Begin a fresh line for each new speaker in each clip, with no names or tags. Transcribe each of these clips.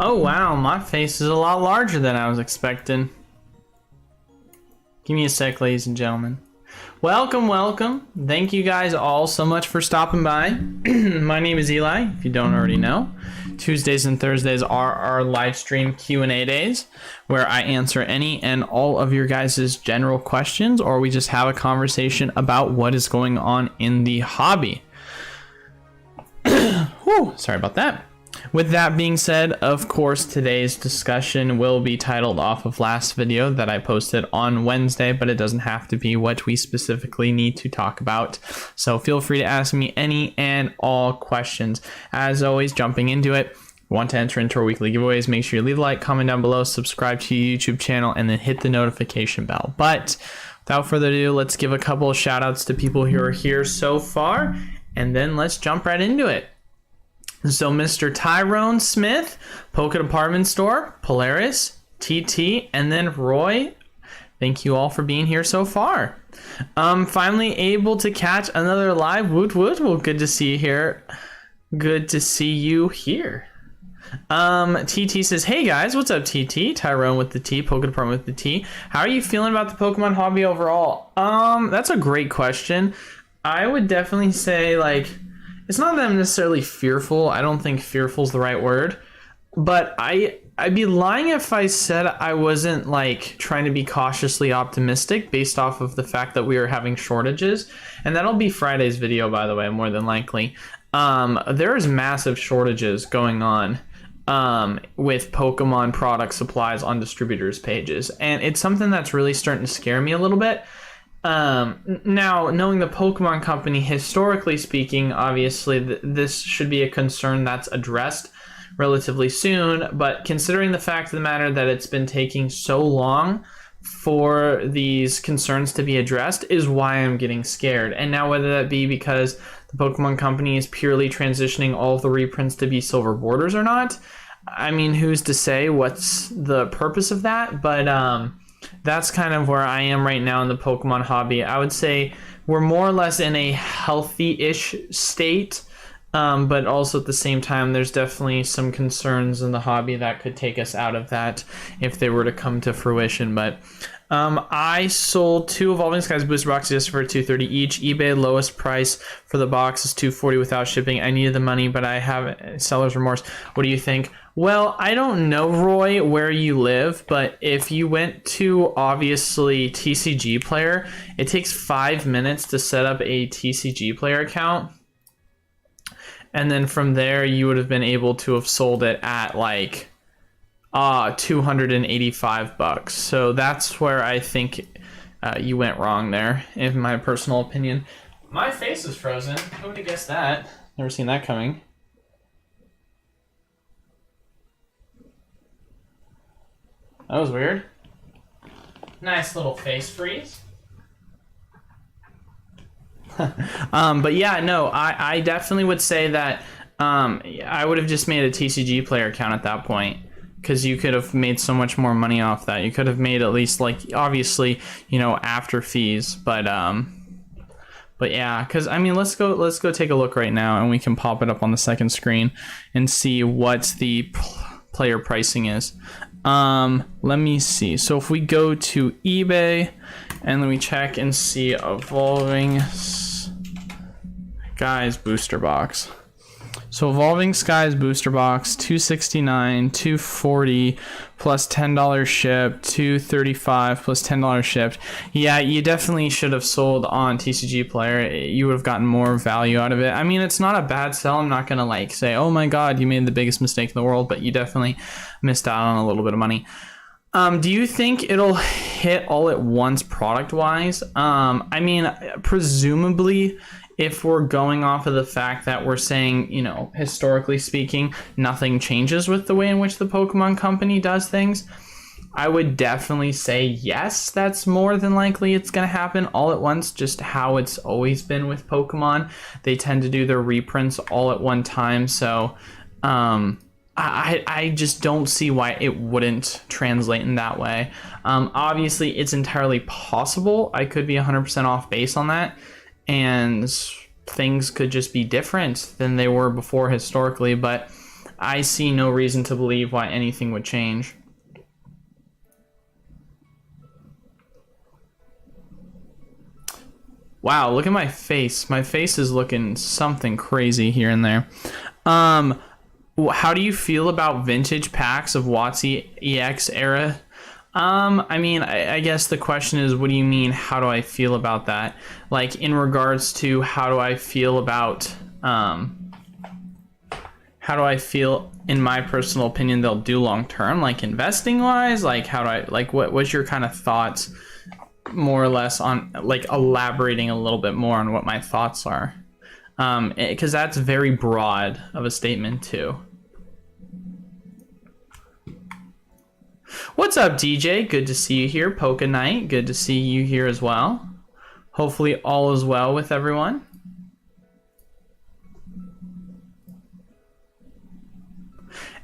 Oh wow, my face is a lot larger than I was expecting. Give me a sec, ladies and gentlemen. Welcome, welcome. Thank you guys all so much for stopping by. My name is Eli, if you don't already know. Tuesdays and Thursdays are our live stream Q&A days, where I answer any and all of your guys' general questions, or we just have a conversation about what is going on in the hobby. Whew, sorry about that. With that being said, of course, today's discussion will be titled off of last video that I posted on Wednesday, but it doesn't have to be what we specifically need to talk about. So feel free to ask me any and all questions. As always, jumping into it, want to enter into our weekly giveaways, make sure you leave a like, comment down below, subscribe to your YouTube channel, and then hit the notification bell. But without further ado, let's give a couple of shout outs to people who are here so far, and then let's jump right into it. So Mr. Tyrone Smith, Poke Department Store, Polaris, TT, and then Roy. Thank you all for being here so far. Finally able to catch another live. Woot woot. Well, good to see you here. Good to see you here. TT says, hey guys, what's up TT? Tyrone with the T, Poke Department with the T. How are you feeling about the Pokemon hobby overall? That's a great question. I would definitely say, like, it's not that I'm necessarily fearful. I don't think fearful is the right word, but I'd be lying if I said I wasn't like trying to be cautiously optimistic based off of the fact that we are having shortages. And that'll be Friday's video, by the way, more than likely. There's massive shortages going on with Pokemon product supplies on distributors' pages. And it's something that's really starting to scare me a little bit. Now, knowing the Pokemon Company, historically speaking, obviously this should be a concern that's addressed relatively soon, but considering the fact of the matter that it's been taking so long for these concerns to be addressed is why I'm getting scared. And now whether that be because the Pokemon Company is purely transitioning all of the reprints to be silver borders or not, I mean, who's to say what's the purpose of that? But that's kind of where I am right now in the Pokemon hobby. I would say we're more or less in a healthy-ish state, but also at the same time, there's definitely some concerns in the hobby that could take us out of that if they were to come to fruition. But I sold 2 Evolving Skies booster boxes just for $230 each. eBay lowest price for the box is $240 without shipping. I needed the money, but I have seller's remorse. What do you think? Well, I don't know, Roy, where you live, but if you went to, obviously, TCG Player, it takes 5 minutes to set up a TCG Player account. And then from there, you would have been able to have sold it at, like, $285. So that's where I think you went wrong there, in my personal opinion. My face is frozen. Who would have guessed that? Never seen that coming. That was weird. Nice little face freeze. But yeah, no, I definitely would say that I would have just made a TCG Player account at that point, because you could have made so much more money off that. You could have made at least, like, obviously, you know, after fees, but yeah, because I mean, let's go take a look right now, and we can pop it up on the second screen and see what the player pricing is. Let me see. So if we go to eBay and then we check and see Evolving Skies booster box. So Evolving Skies booster box, $269, $240 plus $10 shipped, $235 plus $10 shipped. Yeah, you definitely should have sold on TCG Player. You would have gotten more value out of it. I mean, it's not a bad sell. I'm not gonna like say, oh my god, you made the biggest mistake in the world, but you definitely missed out on a little bit of money. Do you think it'll hit all at once product wise? I mean, presumably, if we're going off of the fact that we're saying, you know, historically speaking, nothing changes with the way in which the Pokemon Company does things, I would definitely say yes, that's more than likely it's going to happen all at once, just how it's always been with Pokemon. They tend to do their reprints all at one time, so I just don't see why it wouldn't translate in that way. Obviously, it's entirely possible. I could be 100% off base on that, and things could just be different than they were before historically, but I see no reason to believe why anything would change. Wow, look at my face. My face is looking something crazy here and there. How do you feel about vintage packs of WotC EX era? I mean, I guess the question is, what do you mean, how do I feel about that? Like, in regards to how do I feel about, how do I feel, in my personal opinion, they'll do long term, like investing wise? Like, how do I, like, what's your kind of thoughts, more or less, on, like, elaborating a little bit more on what my thoughts are? Because that's very broad of a statement, too. What's up, DJ? Good to see you here. Poke Knight, good to see you here as well. Hopefully all is well with everyone.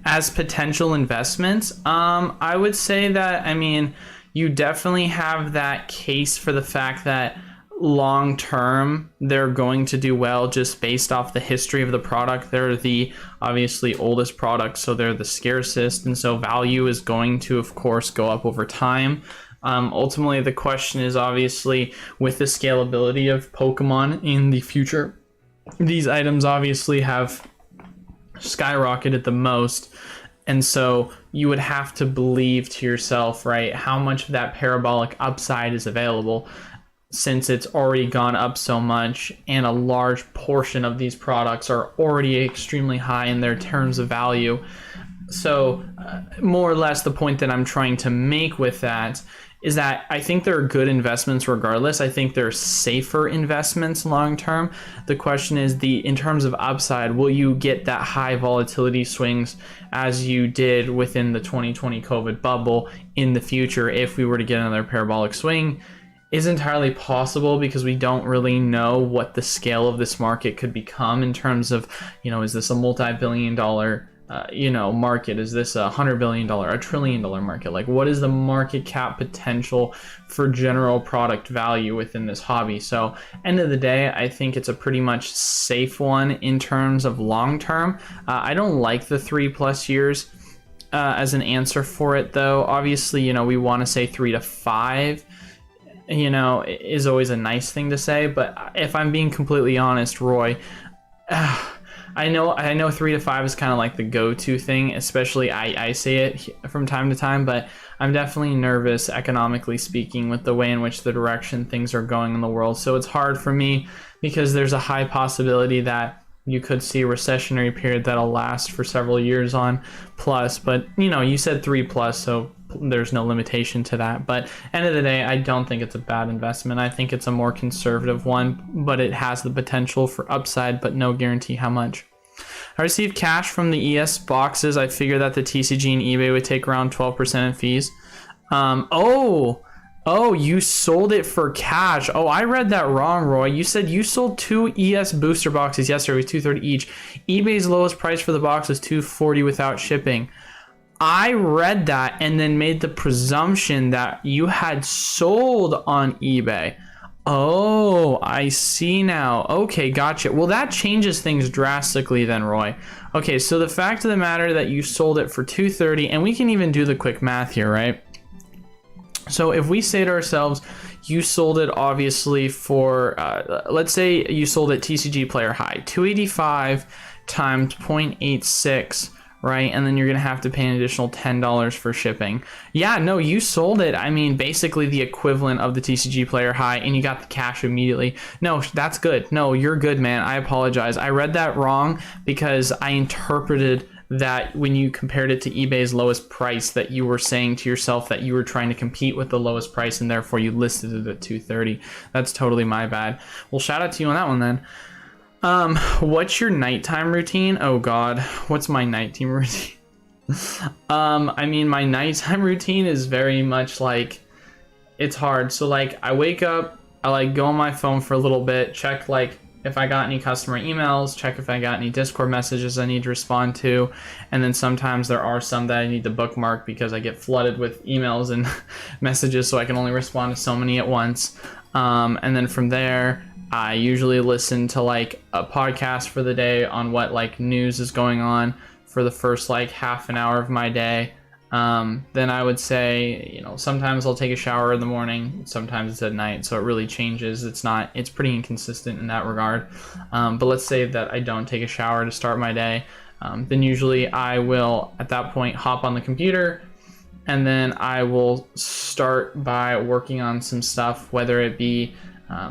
As potential investments, I would say that, I mean, you definitely have that case for the fact that long term they're going to do well just based off the history of the product. They're the obviously oldest product, so they're the scarcest, and so value is going to, of course, go up over time. Ultimately, the question is, obviously, with the scalability of Pokemon in the future, these items obviously have skyrocketed the most, and so you would have to believe to yourself, right, how much of that parabolic upside is available, since it's already gone up so much, and a large portion of these products are already extremely high in their terms of value. So more or less the point that I'm trying to make with that is that I think they're good investments regardless. I think they're safer investments long term. The question is, in terms of upside, will you get that high volatility swings as you did within the 2020 COVID bubble in the future if we were to get another parabolic swing? Is entirely possible, because we don't really know what the scale of this market could become in terms of, you know, is this a multi-billion-dollar market? Is this a $100 billion, a $1 trillion market? Like, what is the market cap potential for general product value within this hobby? So end of the day, I think it's a pretty much safe one in terms of long term. I don't like the 3+ years as an answer for it, though. Obviously, you know, we want to say 3 to 5, you know, is always a nice thing to say. But if I'm being completely honest, Roy, I know 3 to 5 is kind of like the go-to thing, especially I say it from time to time, but I'm definitely nervous, economically speaking, with the way in which the direction things are going in the world. So it's hard for me, because there's a high possibility that you could see a recessionary period that'll last for several years on plus. But, you know, you said 3+, so there's no limitation to that. But end of the day, I don't think it's a bad investment. I think it's a more conservative one, but it has the potential for upside, but no guarantee how much. I received cash from the ES boxes. I figured that the TCG and eBay would take around 12% in fees. Oh, you sold it for cash. Oh, I read that wrong, Roy. You said you sold 2 ES booster boxes yesterday with $230 each. eBay's lowest price for the box was $240 without shipping. I read that and then made the presumption that you had sold on eBay. Oh, I see now. Okay, gotcha. Well, that changes things drastically then, Roy. Okay, so the fact of the matter that you sold it for $230, and we can even do the quick math here, right? So if we say to ourselves, you sold it obviously for, let's say you sold it TCG player high, 285 times 0.86, right? And then you're going to have to pay an additional $10 for shipping. Yeah, no, you sold it. I mean, basically the equivalent of the TCG player high, and you got the cash immediately. No, that's good. No, you're good, man. I apologize. I read that wrong because I interpreted that when you compared it to eBay's lowest price, that you were saying to yourself that you were trying to compete with the lowest price, and therefore you listed it at $230. That's totally my bad. Well, shout out to you on that one then. What's your nighttime routine? Oh God, what's my nighttime routine? I mean, my nighttime routine is very much like, it's hard. So like, I wake up, I like go on my phone for a little bit, check like if I got any customer emails, check if I got any Discord messages I need to respond to, and then sometimes there are some that I need to bookmark because I get flooded with emails and messages, so I can only respond to so many at once. And then from there, I usually listen to like a podcast for the day on what like news is going on for the first like half an hour of my day. Then I would say, you know, sometimes I'll take a shower in the morning, sometimes it's at night, so it really changes. It's pretty inconsistent in that regard. But let's say that I don't take a shower to start my day, then usually I will at that point hop on the computer, and then I will start by working on some stuff, whether it be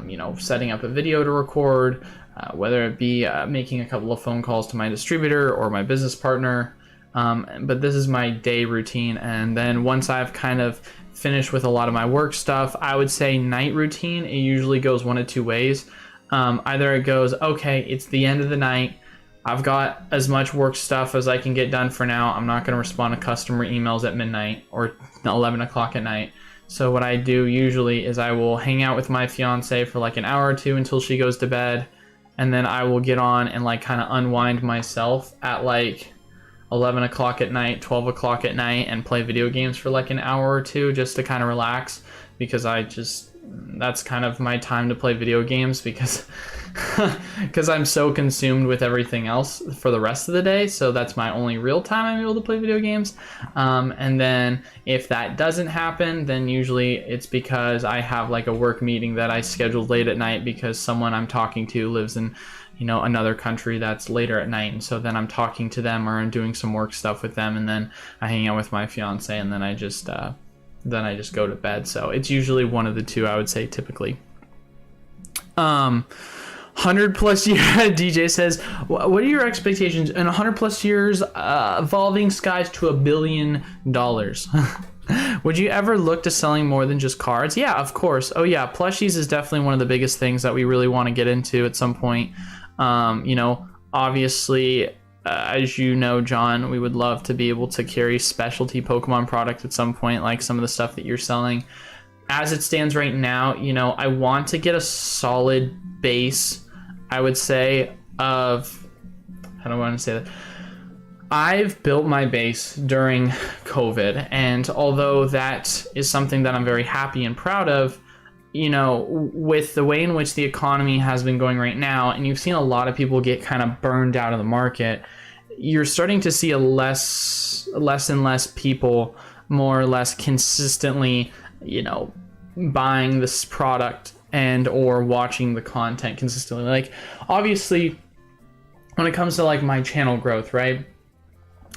you know, setting up a video to record, whether it be making a couple of phone calls to my distributor or my business partner. But this is my day routine. And then once I've kind of finished with a lot of my work stuff, I would say night routine, it usually goes one of two ways. Either it goes, okay, it's the end of the night, I've got as much work stuff as I can get done for now, I'm not going to respond to customer emails at midnight or 11 o'clock at night. So what I do usually is I will hang out with my fiance for like an hour or two until she goes to bed, and then I will get on and like kind of unwind myself at like 11 o'clock at night, 12 o'clock at night, and play video games for like an hour or two just to kind of relax, because that's kind of my time to play video games, because I'm so consumed with everything else for the rest of the day. So that's my only real time I'm able to play video games. And then if that doesn't happen, then usually it's because I have like a work meeting that I scheduled late at night, because someone I'm talking to lives in, you know, another country that's later at night, and so then I'm talking to them or I'm doing some work stuff with them, and then I hang out with my fiance, and then I just go to bed. So it's usually one of the two, I would say, typically. 100 plus year DJ says, what are your expectations in 100 plus years, evolving skies to $1 billion? Would you ever look to selling more than just cards? Yeah, of course. Oh yeah, plushies is definitely one of the biggest things that we really want to get into at some point. You know, obviously, as you know, John, we would love to be able to carry specialty Pokemon products at some point, like some of the stuff that you're selling. As it stands right now, you know, I want to get a solid base, I would say, of, how do I want to say that? I've built my base during COVID, and although that is something that I'm very happy and proud of, you know, with the way in which the economy has been going right now, and you've seen a lot of people get kind of burned out of the market, you're starting to see less and less people more or less consistently, you know, buying this product and or watching the content consistently. Like, obviously, when it comes to like my channel growth, right,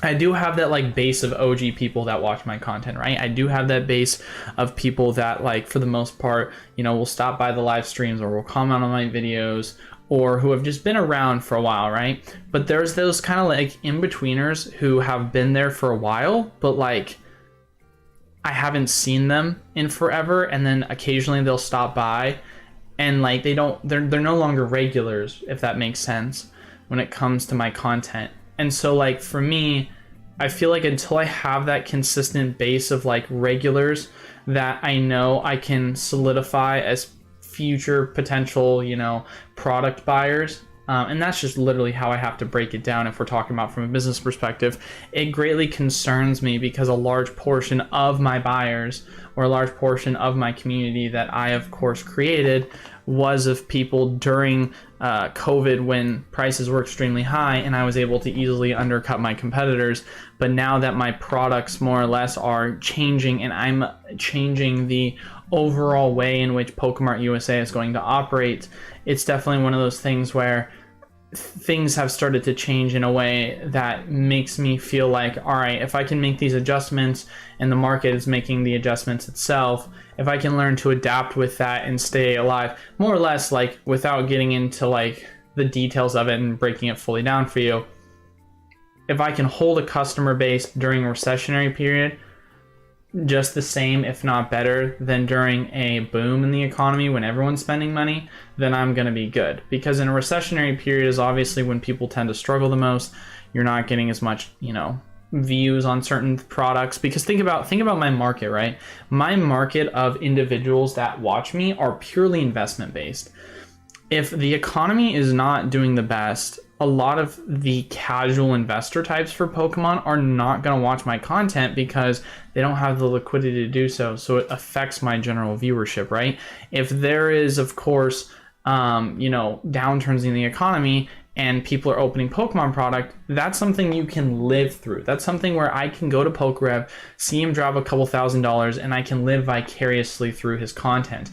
I do have that like base of OG people that watch my content, right? I do have that base of people that, like, for the most part, you know, will stop by the live streams or will comment on my videos, or who have just been around for a while, right? But there's those kind of like in-betweeners who have been there for a while, but like I haven't seen them in forever, and then occasionally they'll stop by, and like they're no longer regulars, if that makes sense, when it comes to my content. And so, like, for me, I feel like until I have that consistent base of like regulars that I know I can solidify as future potential, you know, product buyers, and that's just literally how I have to break it down if we're talking about from a business perspective, it greatly concerns me, because a large portion of my buyers, or a large portion of my community that I, of course, created, was of people during COVID, when prices were extremely high and I was able to easily undercut my competitors. But now that my products more or less are changing, and I'm changing the overall way in which Pokemart USA is going to operate, it's definitely one of those things where things have started to change in a way that makes me feel like, all right, if I can make these adjustments and the market is making the adjustments itself, if I can learn to adapt with that and stay alive, more or less, like, without getting into like the details of it and breaking it fully down for you, if I can hold a customer base during a recessionary period just the same, if not better, than during a boom in the economy when everyone's spending money, then I'm going to be good. Because in a recessionary period is obviously when people tend to struggle the most. You're not getting as much, you know, views on certain products, because think about my market, right? My market of individuals that watch me are purely investment based. If the economy is not doing the best, a lot of the casual investor types for Pokemon are not going to watch my content because they don't have the liquidity to do so. So it affects my general viewership, right? If there is, of course, you know, downturns in the economy and people are opening Pokemon product, that's something you can live through. That's something where I can go to PokeRev, see him drop a couple $1,000s, and I can live vicariously through his content.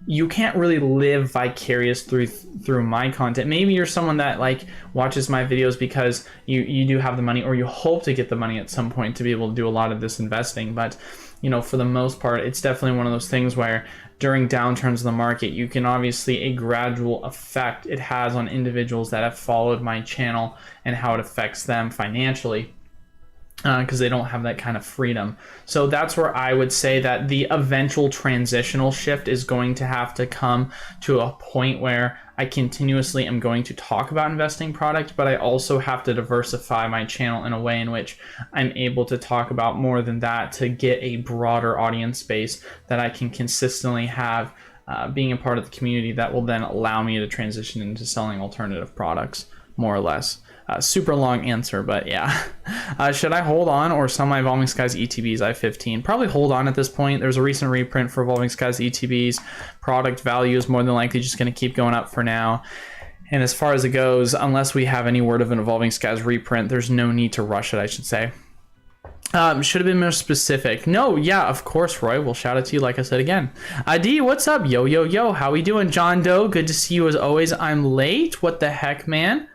You can't really live vicarious through my content. Maybe you're someone that like watches my videos because you do have the money, or you hope to get the money at some point to be able to do a lot of this investing. But you know, for the most part, it's definitely one of those things where during downturns in the market, you can obviously a gradual effect it has on individuals that have followed my channel and how it affects them financially, because they don't have that kind of freedom. So that's where I would say that the eventual transitional shift is going to have to come to a point where I continuously am going to talk about investing product, but I also have to diversify my channel in a way in which I'm able to talk about more than that to get a broader audience base that I can consistently have being a part of the community that will then allow me to transition into selling alternative products, more or less. Super long answer, but yeah. Should I hold on or sell my Evolving Skies ETBs I-15? Probably hold on at this point. There's a recent reprint for Evolving Skies ETBs. Product value is more than likely just going to keep going up for now. And as far as it goes, unless we have any word of an Evolving Skies reprint, there's no need to rush it, I should say. Should have been more specific. No, yeah, of course, Roy. We'll shout out to you, like I said again. D, what's up? Yo, yo, yo. How we doing? John Doe, good to see you as always. I'm late. What the heck, man?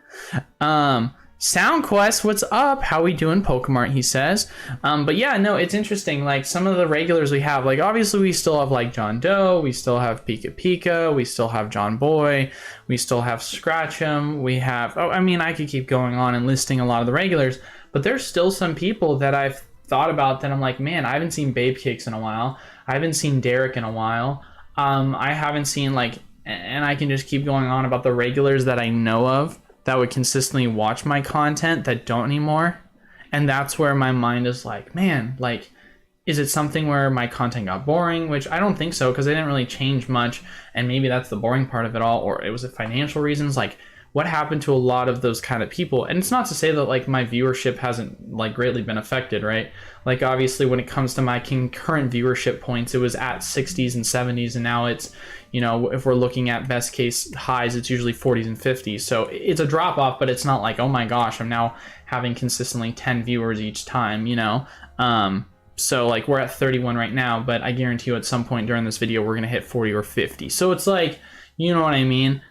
SoundQuest, what's up? How we doing, Pokemon? He says. But yeah, no, it's interesting. Like some of the regulars we have, like obviously we still have like John Doe, we still have Pika Pika, we still have John Boy, we still have Scratch'em, we have, oh, I mean, I could keep going on and listing a lot of the regulars, but there's still some people that I've thought about that I'm like, man, I haven't seen Babe Cakes in a while. I haven't seen Derek in a while. I haven't seen like, and I can just keep going on about the regulars that I know of that would consistently watch my content that don't anymore. And that's where my mind is like, man, like, is it something where my content got boring? Which I don't think so, because I didn't really change much. And maybe that's the boring part of it all. Or it was financial reasons. Like, what happened to a lot of those kind of people? And it's not to say that like my viewership hasn't like greatly been affected, right? Like obviously when it comes to my concurrent viewership points, it was at 60s and 70s, and now it's, you know, if we're looking at best case highs, it's usually 40s and 50s. So it's a drop off, but it's not like, oh my gosh, I'm now having consistently 10 viewers each time, you know? So like we're at 31 right now, but I guarantee you at some point during this video, we're gonna hit 40 or 50. So it's like, you know what I mean?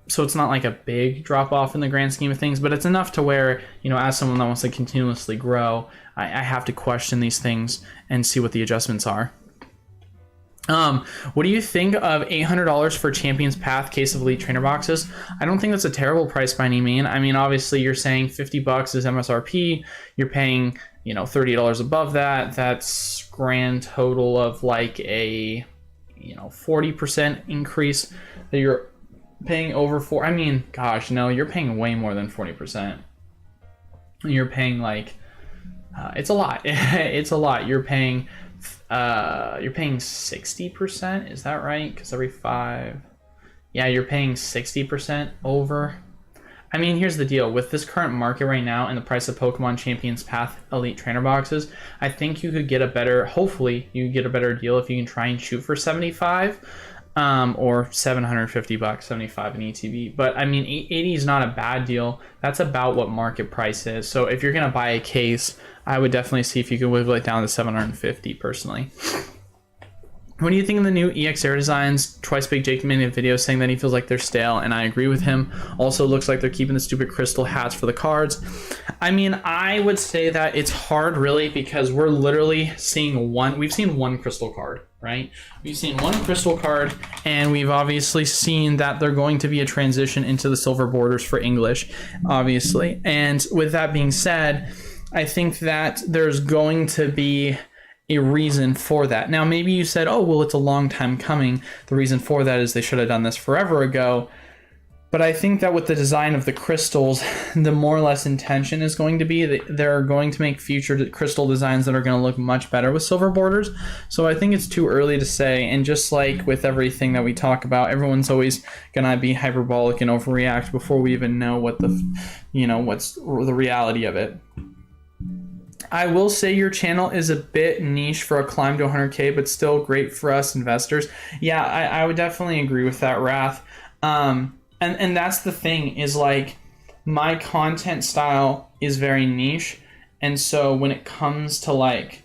So it's not like a big drop off in the grand scheme of things, but it's enough to where, you know, as someone that wants to continuously grow, I have to question these things and see what the adjustments are. What do you think of $800 for Champions Path case of Elite Trainer boxes? I don't think that's a terrible price by any means. I mean, obviously you're saying $50 is MSRP. You're paying, you know, $30 above that. That's grand total of like a, you know, 40% increase that you're paying over for. I mean, gosh, no, you're paying way more than 40%. You're paying like, it's a lot. It's a lot. You're paying 60%. Is that right? Because every 5, yeah, you're paying 60% over. I mean, here's the deal with this current market right now and the price of Pokemon Champions Path Elite Trainer boxes. I think you could get a better, hopefully you get a better deal if you can try and shoot for 75. Or $750, 75 in ETB. But I mean, 80 is not a bad deal. That's about what market price is. So if you're gonna buy a case, I would definitely see if you could wiggle it down to 750 personally. What do you think of the new EX Air designs? Twice Big Jake made a video saying that he feels like they're stale, and I agree with him. Also looks like they're keeping the stupid crystal hats for the cards. I mean, I would say that it's hard really because we're literally seeing we've seen one crystal card, right? We've seen one crystal card, and we've obviously seen that they're going to be a transition into the silver borders for English, obviously. And with that being said, I think that there's going to be a reason for that. Now, maybe you said, oh, well, it's a long time coming. The reason for that is they should have done this forever ago. But I think that with the design of the crystals, the more or less intention is going to be that they're going to make future crystal designs that are going to look much better with silver borders. So I think it's too early to say. And just like with everything that we talk about, everyone's always going to be hyperbolic and overreact before we even know what the, you know, what's the reality of it. I will say your channel is a bit niche for a climb to 100K, but still great for us investors. Yeah, I would definitely agree with that, Wrath. and that's the thing, is like my content style is very niche, and so when it comes to like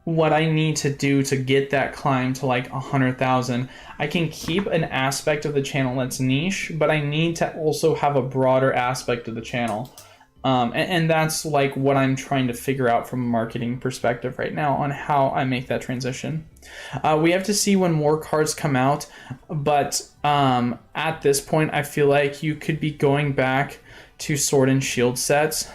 what I need to do to get that climb to like 100,000, I can keep an aspect of the channel that's niche, but I need to also have a broader aspect of the channel. And that's like what I'm trying to figure out from a marketing perspective right now on how I make that transition. We have to see when more cards come out, but at this point, I feel like you could be going back to Sword and Shield sets.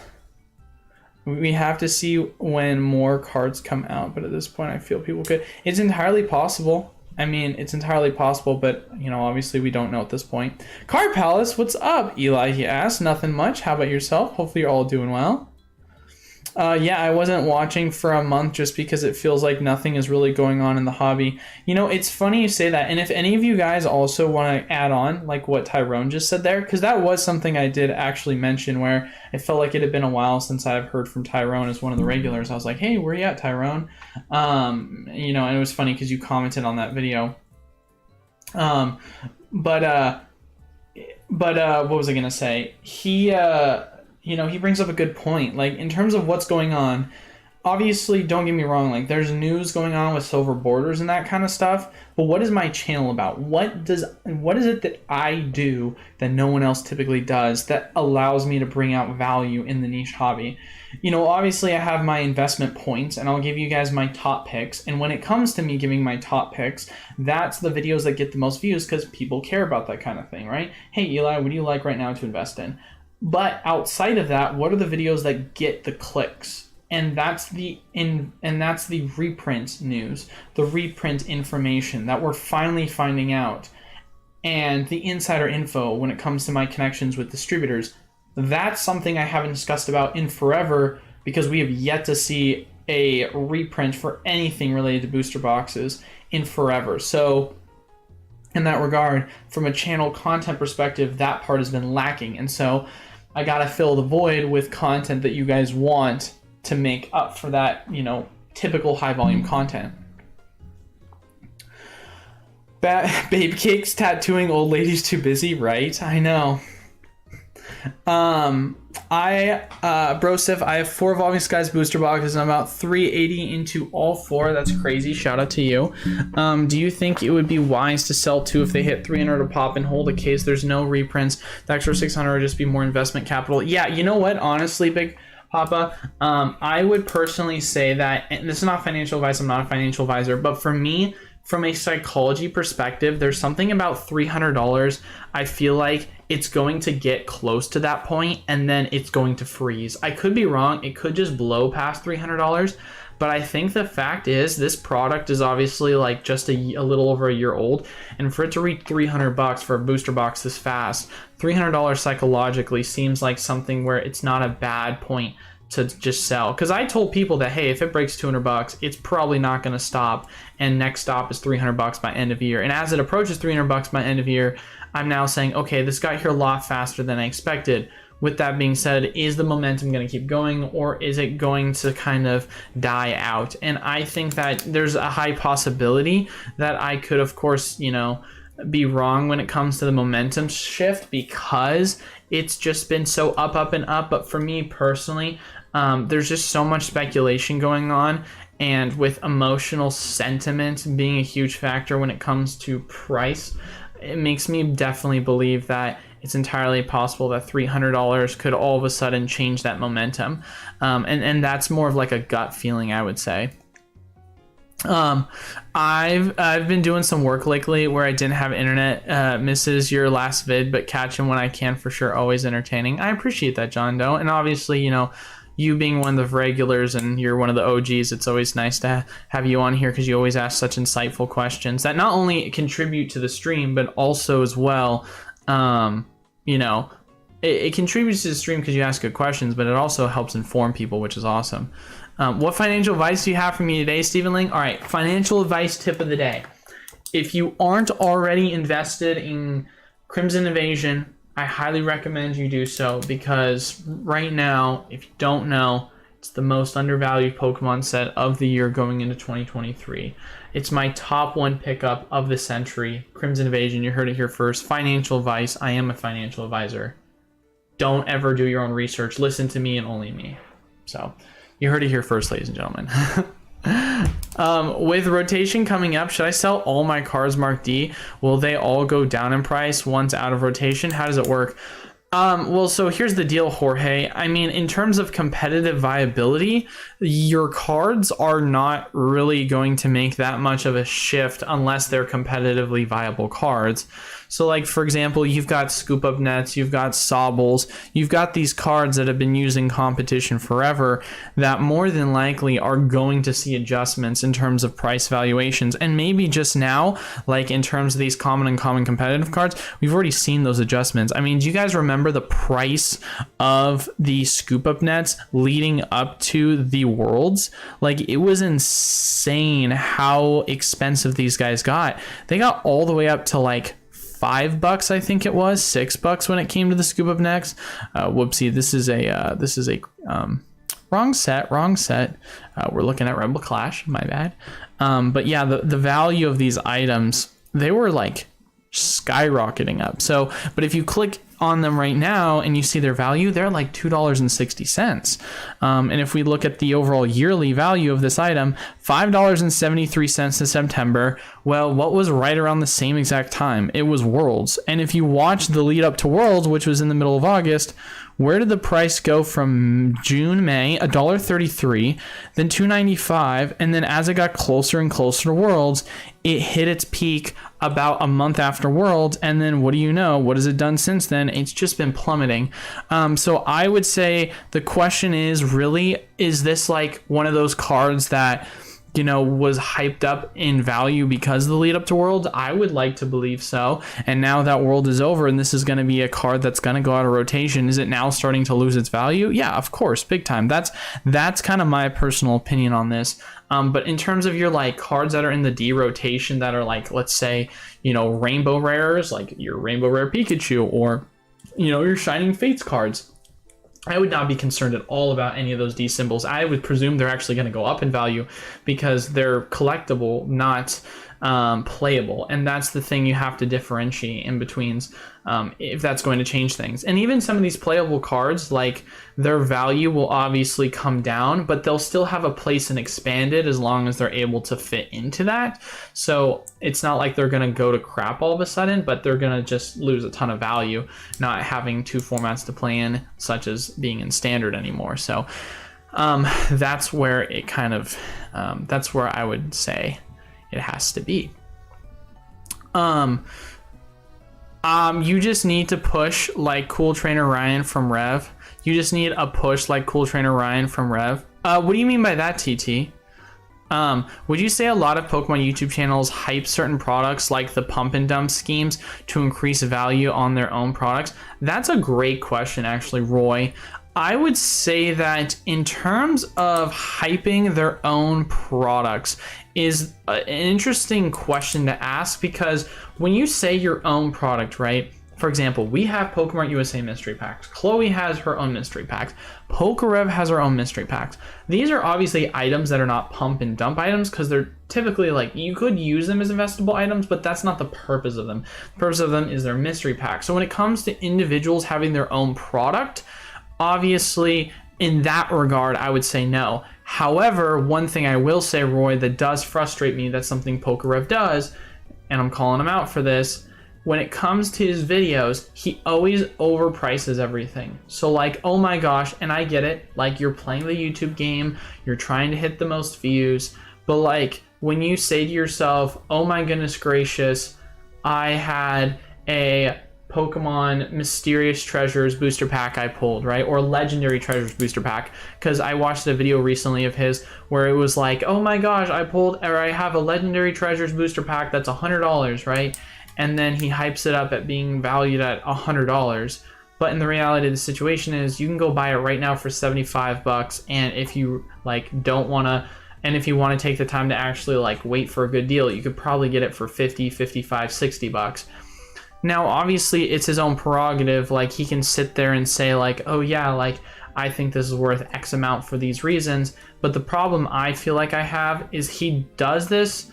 We have to see when more cards come out, but at this point I feel people could. It's entirely possible. I mean, it's entirely possible, but, you know, obviously we don't know at this point. Card Palace, what's up, Eli? He asked. Nothing much. How about yourself? Hopefully you're all doing well. Yeah, I wasn't watching for a month just because it feels like nothing is really going on in the hobby. You know, it's funny you say that. And if any of you guys also want to add on, like what Tyrone just said there, because that was something I did actually mention where it felt like it had been a while since I've heard from Tyrone as one of the regulars. I was like, hey, where you at, Tyrone? You know, and it was funny because you commented on that video. But what was I going to say? You know, he brings up a good point. Like, in terms of what's going on, obviously, don't get me wrong, like, there's news going on with silver borders and that kind of stuff, but what is my channel about? What is it that I do that no one else typically does that allows me to bring out value in the niche hobby? You know, obviously, I have my investment points, and I'll give you guys my top picks, and when it comes to me giving my top picks, that's the videos that get the most views because people care about that kind of thing, right? Hey, Eli, what do you like right now to invest in? But outside of that, what are the videos that get the clicks? And that's the reprint news, the reprint information that we're finally finding out, and the insider info when it comes to my connections with distributors. That's something I haven't discussed about in forever because we have yet to see a reprint for anything related to booster boxes in forever. So in that regard, from a channel content perspective, that part has been lacking. And so I gotta fill the void with content that you guys want to make up for that, you know, typical high volume content. Babe Cakes tattooing old ladies too busy, right? I know. Brosif, I have 4 Evolving Skies booster boxes and I'm about 380 into all 4. That's crazy. Shout out to you. Do you think it would be wise to sell 2 if they hit 300 a pop and hold a case? There's no reprints. The extra 600 would just be more investment capital. Yeah, you know what? Honestly, Big Papa, I would personally say that, and this is not financial advice, I'm not a financial advisor, but for me, from a psychology perspective, there's something about $300. I feel like it's going to get close to that point and then it's going to freeze. I could be wrong. It could just blow past $300. But I think the fact is this product is obviously like just a little over a year old. And for it to reach $300 for a booster box this fast, $300 psychologically seems like something where it's not a bad point to just sell. Because I told people that, hey, if it breaks $200, it's probably not going to stop. And next stop is $300 by end of year. And as it approaches $300 by end of year, I'm now saying, okay, this got here a lot faster than I expected. With that being said, is the momentum going to keep going or is it going to kind of die out? And I think that there's a high possibility that I could, of course, you know, be wrong when it comes to the momentum shift because it's just been so up and up. But for me personally, there's just so much speculation going on, and with emotional sentiment being a huge factor when it comes to price, it makes me definitely believe that it's entirely possible that $300 could all of a sudden change that momentum. And that's more of like a gut feeling, I would say. I've been doing some work lately where I didn't have internet. Misses your last vid, but catching when I can for sure. Always entertaining. I appreciate that, John Doe. And obviously, you know, you being one of the regulars and you're one of the OGs, it's always nice to have you on here because you always ask such insightful questions that not only contribute to the stream, but also as well, you know, it contributes to the stream because you ask good questions, but it also helps inform people, which is awesome. What financial advice do you have for me today, Stephen Ling? All right, financial advice tip of the day. If you aren't already invested in Crimson Invasion, I highly recommend you do so because right now, if you don't know, It's the most undervalued Pokemon set of the year going into 2023. It's my top 1 pickup of the century. Crimson Invasion, you heard it here first. Financial advice. I am a financial advisor. Don't ever do your own research. Listen to me and only me. So, you heard it here first, ladies and gentlemen. With rotation coming up, should I sell all my cards marked D? Will they all go down in price once out of rotation? How does it work? Well, so here's the deal, Jorge. I mean, in terms of competitive viability, your cards are not really going to make that much of a shift unless they're competitively viable cards. So like, for example, you've got Scoop Up Nets, you've got Sobbles, you've got these cards that have been used in competition forever that more than likely are going to see adjustments in terms of price valuations. And maybe just now, like in terms of these common and common competitive cards, we've already seen those adjustments. I mean, do you guys remember the price of the Scoop Up Nets leading up to the Worlds? Like, it was insane how expensive these guys got. They got all the way up to like $5, I think it was $6 when it came to the Scoop Up Next. Whoopsie, this is a wrong set. We're looking at Rebel Clash, my bad. But yeah, the value of these items, they were like skyrocketing up. So, but if you click on them right now and you see their value, they're like $2.60. And if we look at the overall yearly value of this item, $5.73 in September. Well, what was right around the same exact time? It was Worlds. And if you watch the lead up to Worlds, which was in the middle of August, where did the price go from June, May? $1.33, then $2.95, and then as it got closer and closer to Worlds, it hit its peak about a month after Worlds, and then what do you know? What has it done since then? It's just been plummeting. So I would say the question is really, is this like one of those cards that, you know, was hyped up in value because of the lead up to World? I would like to believe so. And now that World is over and this is going to be a card that's going to go out of rotation, is it now starting to lose its value? Yeah, of course, big time. That's kind of my personal opinion on this. But in terms of your like cards that are in the D rotation that are like, let's say, you know, rainbow rares, like your rainbow rare Pikachu, or, you know, your Shining Fates cards, I would not be concerned at all about any of those D symbols. I would presume they're actually going to go up in value because they're collectible, not playable. And that's the thing you have to differentiate in betweens if that's going to change things. And even some of these playable cards, like their value will obviously come down, but they'll still have a place in Expanded as long as they're able to fit into that. So it's not like they're going to go to crap all of a sudden, but they're going to just lose a ton of value not having two formats to play in, such as being in Standard anymore. So that's where it kind of that's where I would say it has to be. You just need to push like Cool Trainer Ryan from Rev. You just need a push like Cool Trainer Ryan from Rev. What do you mean by that, TT? Would you say a lot of Pokemon YouTube channels hype certain products like the pump and dump schemes to increase value on their own products? That's a great question, actually, Roy. I would say that in terms of hyping their own products is an interesting question to ask, because when you say your own product, right? For example, we have Pokemon USA mystery packs. Chloe has her own mystery packs. Pokerev has her own mystery packs. These are obviously items that are not pump and dump items because they're typically like, you could use them as investable items, but that's not the purpose of them. The purpose of them is their mystery pack. So when it comes to individuals having their own product, obviously in that regard, I would say no. However, one thing I will say, Roy, that does frustrate me, that's something Pokerev does, and I'm calling him out for this. When it comes to his videos, he always overprices everything. So like, oh my gosh, and I get it, like you're playing the YouTube game, you're trying to hit the most views, but like when you say to yourself, oh my goodness gracious, I had a Pokemon Mysterious Treasures booster pack I pulled, right? Or Legendary Treasures booster pack, because I watched a video recently of his where it was like, oh my gosh, I have a Legendary Treasures booster pack that's $100, right? And then he hypes it up at being valued at $100. But in the reality of the situation is you can go buy it right now for $75. And if you like don't want to, and if you want to take the time to actually like wait for a good deal, you could probably get it for 50, 55, $60. Now, obviously it's his own prerogative. Like he can sit there and say like, oh yeah, like I think this is worth X amount for these reasons. But the problem I feel like I have is he does this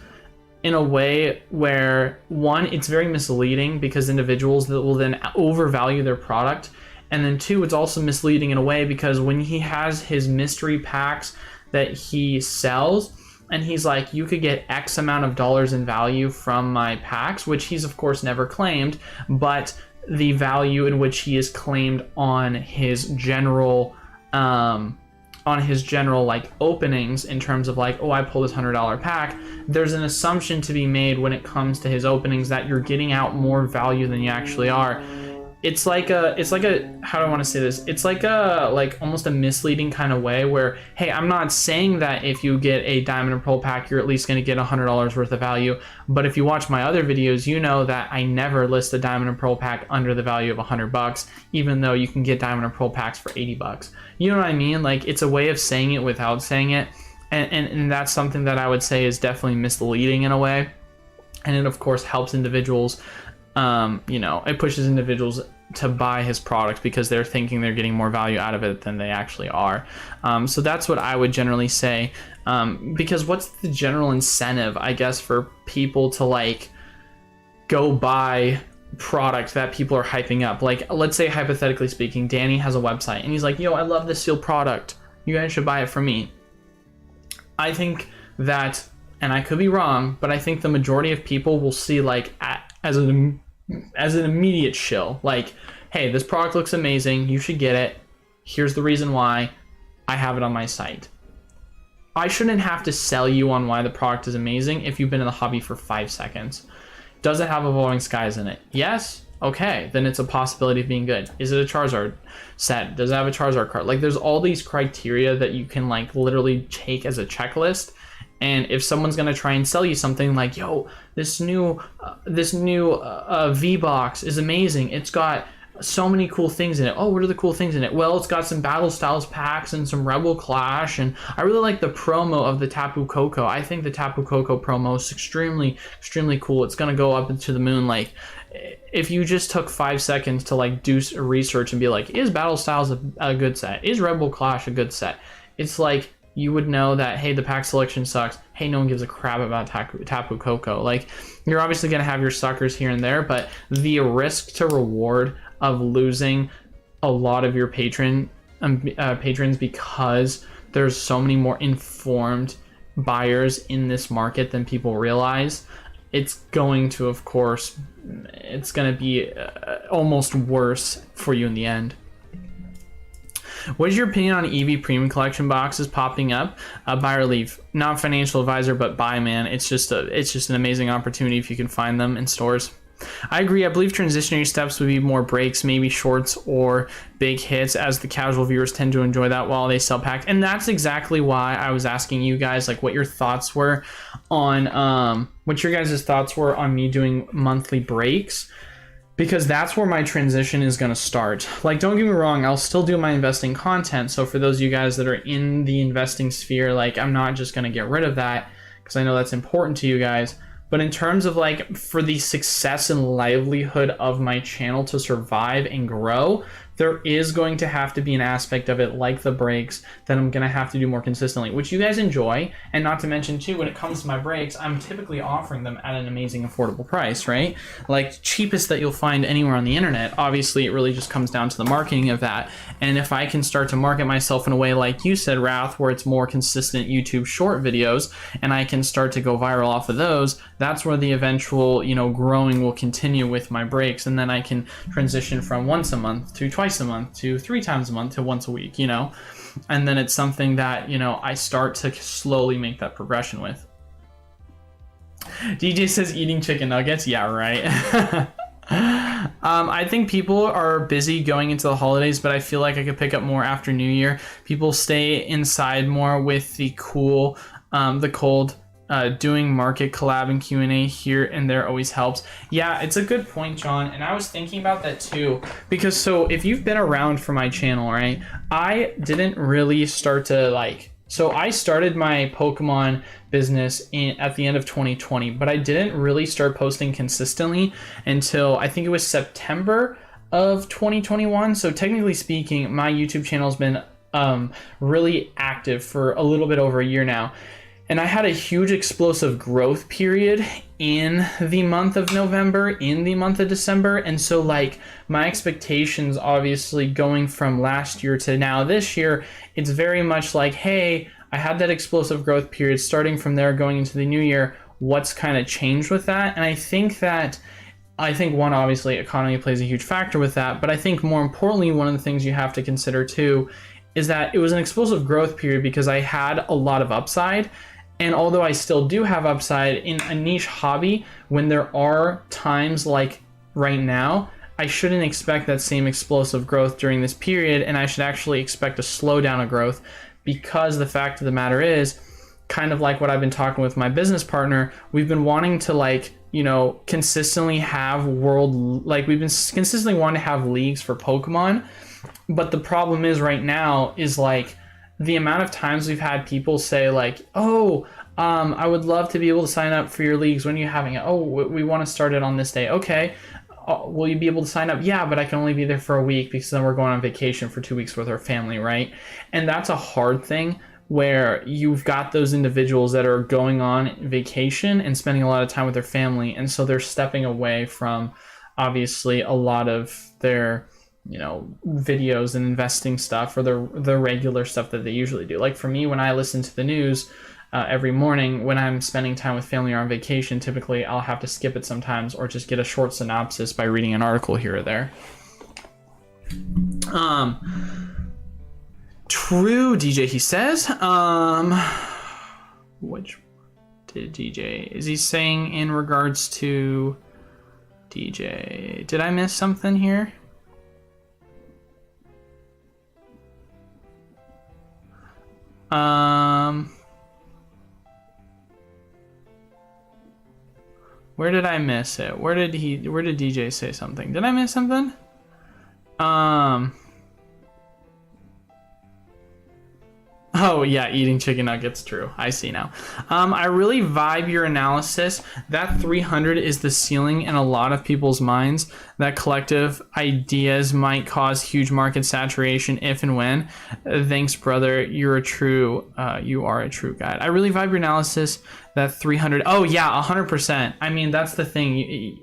in a way where, one, it's very misleading because individuals that will then overvalue their product. And then two, it's also misleading in a way because when he has his mystery packs that he sells, and he's like, you could get X amount of dollars in value from my packs, which he's of course never claimed, but the value in which he is claimed on his general like openings, in terms of like, oh, I pulled this $100 pack, there's an assumption to be made when it comes to his openings that you're getting out more value than you actually are. It's like a how do I want to say this? It's like almost a misleading kind of way where, hey, I'm not saying that if you get a Diamond and Pearl pack, you're at least going to get $100 worth of value. But if you watch my other videos, you know that I never list a Diamond and Pearl pack under the value of $100, even though you can get Diamond and Pearl packs for $80. You know what I mean? Like, it's a way of saying it without saying it. And that's something that I would say is definitely misleading in a way. And it, of course, helps individuals. It pushes individuals to buy his product because they're thinking they're getting more value out of it than they actually are. So that's what I would generally say. Because what's the general incentive, I guess, for people to like go buy product that people are hyping up? Like, let's say hypothetically speaking, Danny has a website and he's like, yo, I love this sealed product. You guys should buy it from me. I think that, and I could be wrong, but I think the majority of people will see like as an immediate shill, like, hey, this product looks amazing, you should get it, here's the reason why, I have it on my site. I shouldn't have to sell you on why the product is amazing if you've been in the hobby for 5 seconds. Does it have Evolving Skies in it? Yes? Okay, then it's a possibility of being good. Is it a Charizard set? Does it have a Charizard card? Like, there's all these criteria that you can like literally take as a checklist. And if someone's gonna try and sell you something like, yo, this new V-Box is amazing, it's got so many cool things in it. Oh, what are the cool things in it? Well, it's got some Battle Styles packs and some Rebel Clash, and I really like the promo of the Tapu Koko. I think the Tapu Koko promo is extremely cool. It's gonna go up into the moon. Like, if you just took 5 seconds to like do research and be like, is Battle Styles a good set? Is Rebel Clash a good set? It's like, you would know that, hey, the pack selection sucks. Hey, no one gives a crap about Tapu Koko. Like, you're obviously going to have your suckers here and there, but the risk to reward of losing a lot of your patrons because there's so many more informed buyers in this market than people realize, it's going to, of course, it's going to be almost worse for you in the end. What is your opinion on EV Premium Collection boxes popping up? Buy or leave. Not financial advisor, but buy, man. It's just an amazing opportunity if you can find them in stores. I agree. I believe transitionary steps would be more breaks, maybe shorts or big hits, as the casual viewers tend to enjoy that while they sell packs. And that's exactly why I was asking you guys like what your thoughts were on me doing monthly breaks. Because that's where my transition is going to start. Like, don't get me wrong, I'll still do my investing content. So for those of you guys that are in the investing sphere, like, I'm not just going to get rid of that because I know that's important to you guys. But in terms of like, for the success and livelihood of my channel to survive and grow, there is going to have to be an aspect of it, like the breaks, that I'm going to have to do more consistently, which you guys enjoy. And not to mention too, when it comes to my breaks, I'm typically offering them at an amazing affordable price, right? Like, cheapest that you'll find anywhere on the internet. Obviously, it really just comes down to the marketing of that. And if I can start to market myself in a way, like you said, Wrath, where it's more consistent YouTube short videos, and I can start to go viral off of those, that's where the eventual, growing will continue with my breaks. And then I can transition from once a month to twice a month to 3 times a month to once a week, and then it's something that, I start to slowly make that progression with. DJ says eating chicken nuggets. Yeah, right. I think people are busy going into the holidays, but I feel like I could pick up more after New Year. People stay inside more with the cold. Doing market collab and Q&A here and there always helps. Yeah, it's a good point, John. And I was thinking about that too, because so if you've been around for my channel, right, I didn't really start to so I started my Pokemon business at the end of 2020, but I didn't really start posting consistently until I think it was September of 2021. So technically speaking, my YouTube channel has been really active for a little bit over a year now. And I had a huge explosive growth period in the month of November, in the month of December. And so like my expectations, obviously going from last year to now this year, it's very much like, hey, I had that explosive growth period. Starting from there, going into the new year, what's kind of changed with that? And I think one, obviously economy plays a huge factor with that. But I think more importantly, one of the things you have to consider too is that it was an explosive growth period because I had a lot of upside. And although I still do have upside in a niche hobby, when there are times like right now, I shouldn't expect that same explosive growth during this period, and I should actually expect a slowdown of growth, because the fact of the matter is, kind of like what I've been talking with my business partner, we've been wanting to consistently have we've been consistently wanting to have leagues for Pokemon, but the problem is right now is like, the amount of times we've had people say like, oh, I would love to be able to sign up for your leagues. When are you having it? Oh, we want to start it on this day. Okay. Will you be able to sign up? Yeah, but I can only be there for a week because then we're going on vacation for 2 weeks with our family, right? And that's a hard thing, where you've got those individuals that are going on vacation and spending a lot of time with their family. And so they're stepping away from obviously a lot of their videos and investing stuff, or the regular stuff that they usually do. Like for me, when I listen to the news every morning, when I'm spending time with family or on vacation, typically I'll have to skip it sometimes, or just get a short synopsis by reading an article here or there. True, DJ, he says. Which did DJ, is he saying in regards to DJ? Did I miss something here? Where did I miss it? Where did DJ say something? Did I miss something? Oh yeah, eating chicken nuggets, true. I see now. I really vibe your analysis. That 300 is the ceiling in a lot of people's minds. That collective ideas might cause huge market saturation if and when. Thanks, brother. You are a true guide. I really vibe your analysis. That 300. Oh yeah, 100%. I mean, that's the thing.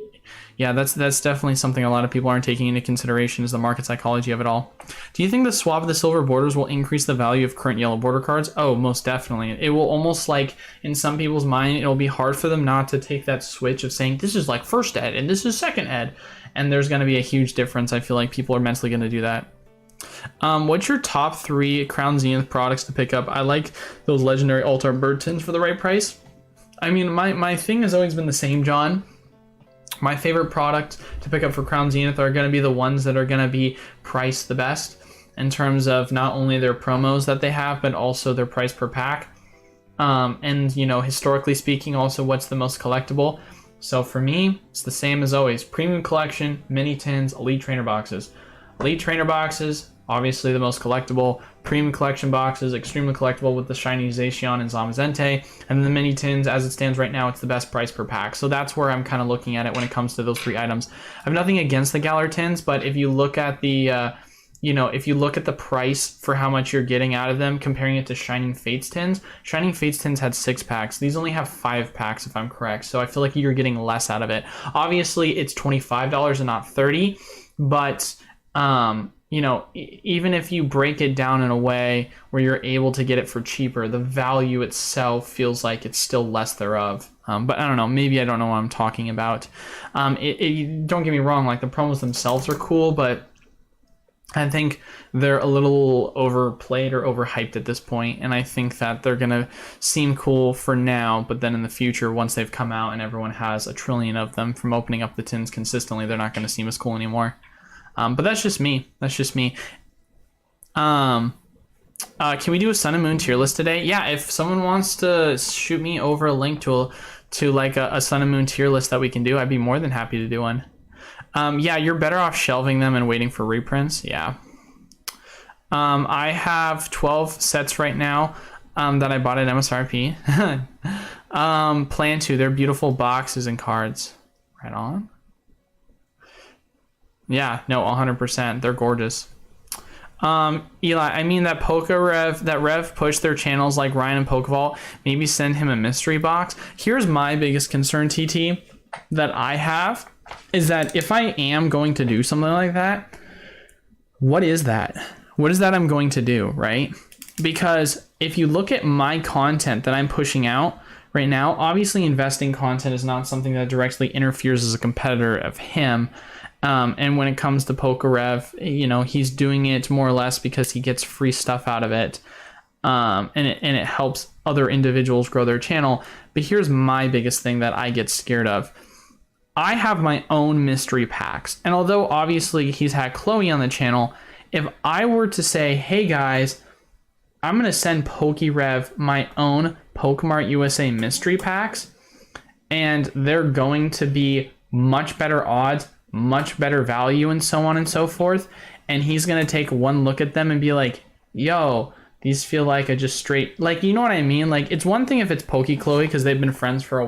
Yeah, that's definitely something a lot of people aren't taking into consideration, is the market psychology of it all. Do you think the swap of the silver borders will increase the value of current yellow border cards? Oh, most definitely. It will almost, like, in some people's mind, it'll be hard for them not to take that switch of saying, this is like first ed and this is second ed. And there's going to be a huge difference. I feel like people are mentally going to do that. What's your top 3 Crown Zenith products to pick up? I like those legendary Altar Bird Tins for the right price. I mean, my thing has always been the same, John. My favorite product to pick up for Crown Zenith are going to be the ones that are going to be priced the best in terms of not only their promos that they have, but also their price per pack. And, historically speaking, also what's the most collectible. So for me, it's the same as always. Premium collection, mini tins, elite trainer boxes. Elite trainer boxes, obviously the most collectible. Premium collection boxes, extremely collectible with the shiny Zacian and Zamazente. And then the mini tins, as it stands right now, it's the best price per pack. So that's where I'm kind of looking at it when it comes to those 3 items. I have nothing against the Galar tins, but if you look at the, if you look at the price for how much you're getting out of them, comparing it to Shining Fates tins, Shining Fates tins had 6 packs. These only have 5 packs, if I'm correct. So I feel like you're getting less out of it. Obviously, it's $25 and not $30, but even if you break it down in a way where you're able to get it for cheaper, the value itself feels like it's still less thereof. But I don't know, maybe I don't know what I'm talking about. Don't get me wrong, like the promos themselves are cool, but I think they're a little overplayed or overhyped at this point, and I think that they're gonna seem cool for now, but then in the future, once they've come out and everyone has a trillion of them from opening up the tins consistently, they're not gonna seem as cool anymore. But that's just me. Can we do a Sun and Moon tier list today? Yeah, if someone wants to shoot me over a link to like a Sun and Moon tier list that we can do, I'd be more than happy to do one. Yeah, you're better off shelving them and waiting for reprints. Yeah. I have 12 sets right now that I bought at MSRP. Plan to. They're beautiful boxes and cards. Right on. Yeah, no, 100%. They're gorgeous. Eli, I mean that Rev pushed their channels like Ryan and Pokevault. Maybe send him a mystery box. Here's my biggest concern, TT, that I have, is that if I am going to do something like that, what is that? What is that I'm going to do, right? Because if you look at my content that I'm pushing out right now, obviously investing content is not something that directly interferes as a competitor of him. And when it comes to PokeRev, you know, he's doing it more or less because he gets free stuff out of it. And it helps other individuals grow their channel. But here's my biggest thing that I get scared of. I have my own mystery packs. And although obviously he's had Chloe on the channel, if I were to say, hey guys, I'm going to send PokeRev my own Pokemart USA mystery packs, and they're going to be much better odds, much better value, and so on and so forth, and he's going to take one look at them and be like, yo, these feel like a just straight, like, you know what I mean? Like, it's one thing if it's Chloe because they've been friends for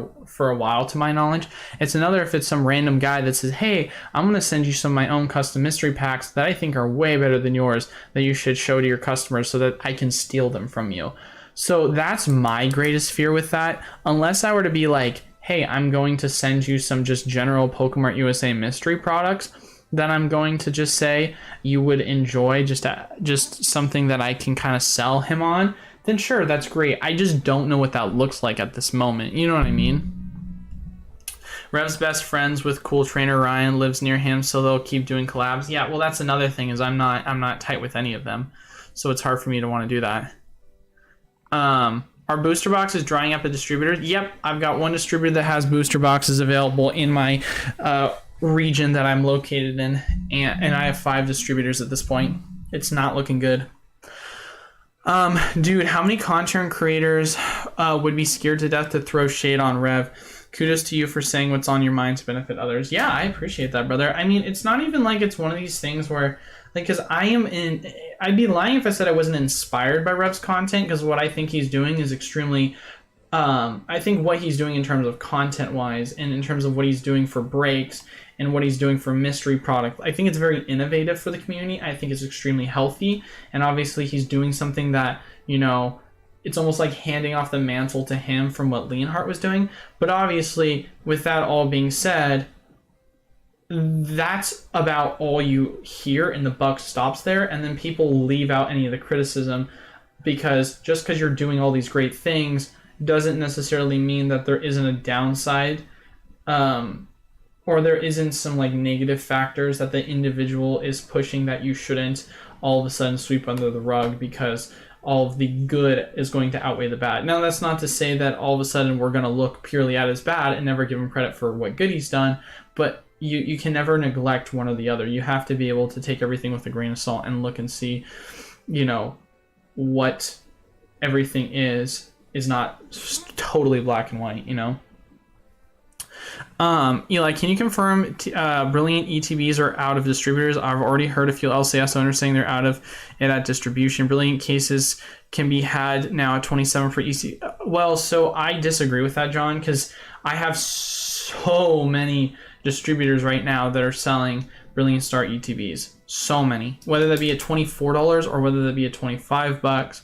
a while, to my knowledge. It's another if it's some random guy that says, hey, I'm going to send you some of my own custom mystery packs that I think are way better than yours that you should show to your customers so that I can steal them from you. So that's my greatest fear with that. Unless I were to be like, hey, I'm going to send you some just general Pokemart USA mystery products that I'm going to just say you would enjoy, just something that I can kind of sell him on, then sure, that's great. I just don't know what that looks like at this moment. You know what I mean? Rev's best friends with cool trainer Ryan, lives near him, so they'll keep doing collabs. Yeah, well, that's another thing, is I'm not tight with any of them, so it's hard for me to want to do that. Our booster box is drying up at distributors. Yep, I've got one distributor that has booster boxes available in my region that I'm located in, and I have 5 distributors at this point. It's not looking good. Dude, how many content creators would be scared to death to throw shade on Rev? Kudos to you for saying what's on your mind to benefit others. Yeah, I appreciate that, brother. I mean, it's not even like it's one of these things where, like, because I'd be lying if I said I wasn't inspired by Rev's content, because what I think he's doing is extremely, I think what he's doing in terms of content-wise and in terms of what he's doing for breaks and what he's doing for mystery product, I think it's very innovative for the community. I think it's extremely healthy, and obviously he's doing something that, you know, it's almost like handing off the mantle to him from what Leonhardt was doing. But obviously, with that all being said, that's about all you hear, and the buck stops there, and then people leave out any of the criticism, because just because you're doing all these great things doesn't necessarily mean that there isn't a downside, or there isn't some like negative factors that the individual is pushing that you shouldn't all of a sudden sweep under the rug, because all of the good is going to outweigh the bad. Now, that's not to say that all of a sudden we're going to look purely at his bad and never give him credit for what good he's done, but you can never neglect one or the other. You have to be able to take everything with a grain of salt and look and see, you know, what everything is not totally black and white, you know? Eli, can you confirm Brilliant ETBs are out of distributors? I've already heard a few LCS owners saying they're out of it at distribution. Brilliant cases can be had now at 27 for EC. Well, so I disagree with that, John, because I have so many distributors right now that are selling Brilliant Star ETBs. So many. Whether that be at $24 or whether that be at $25,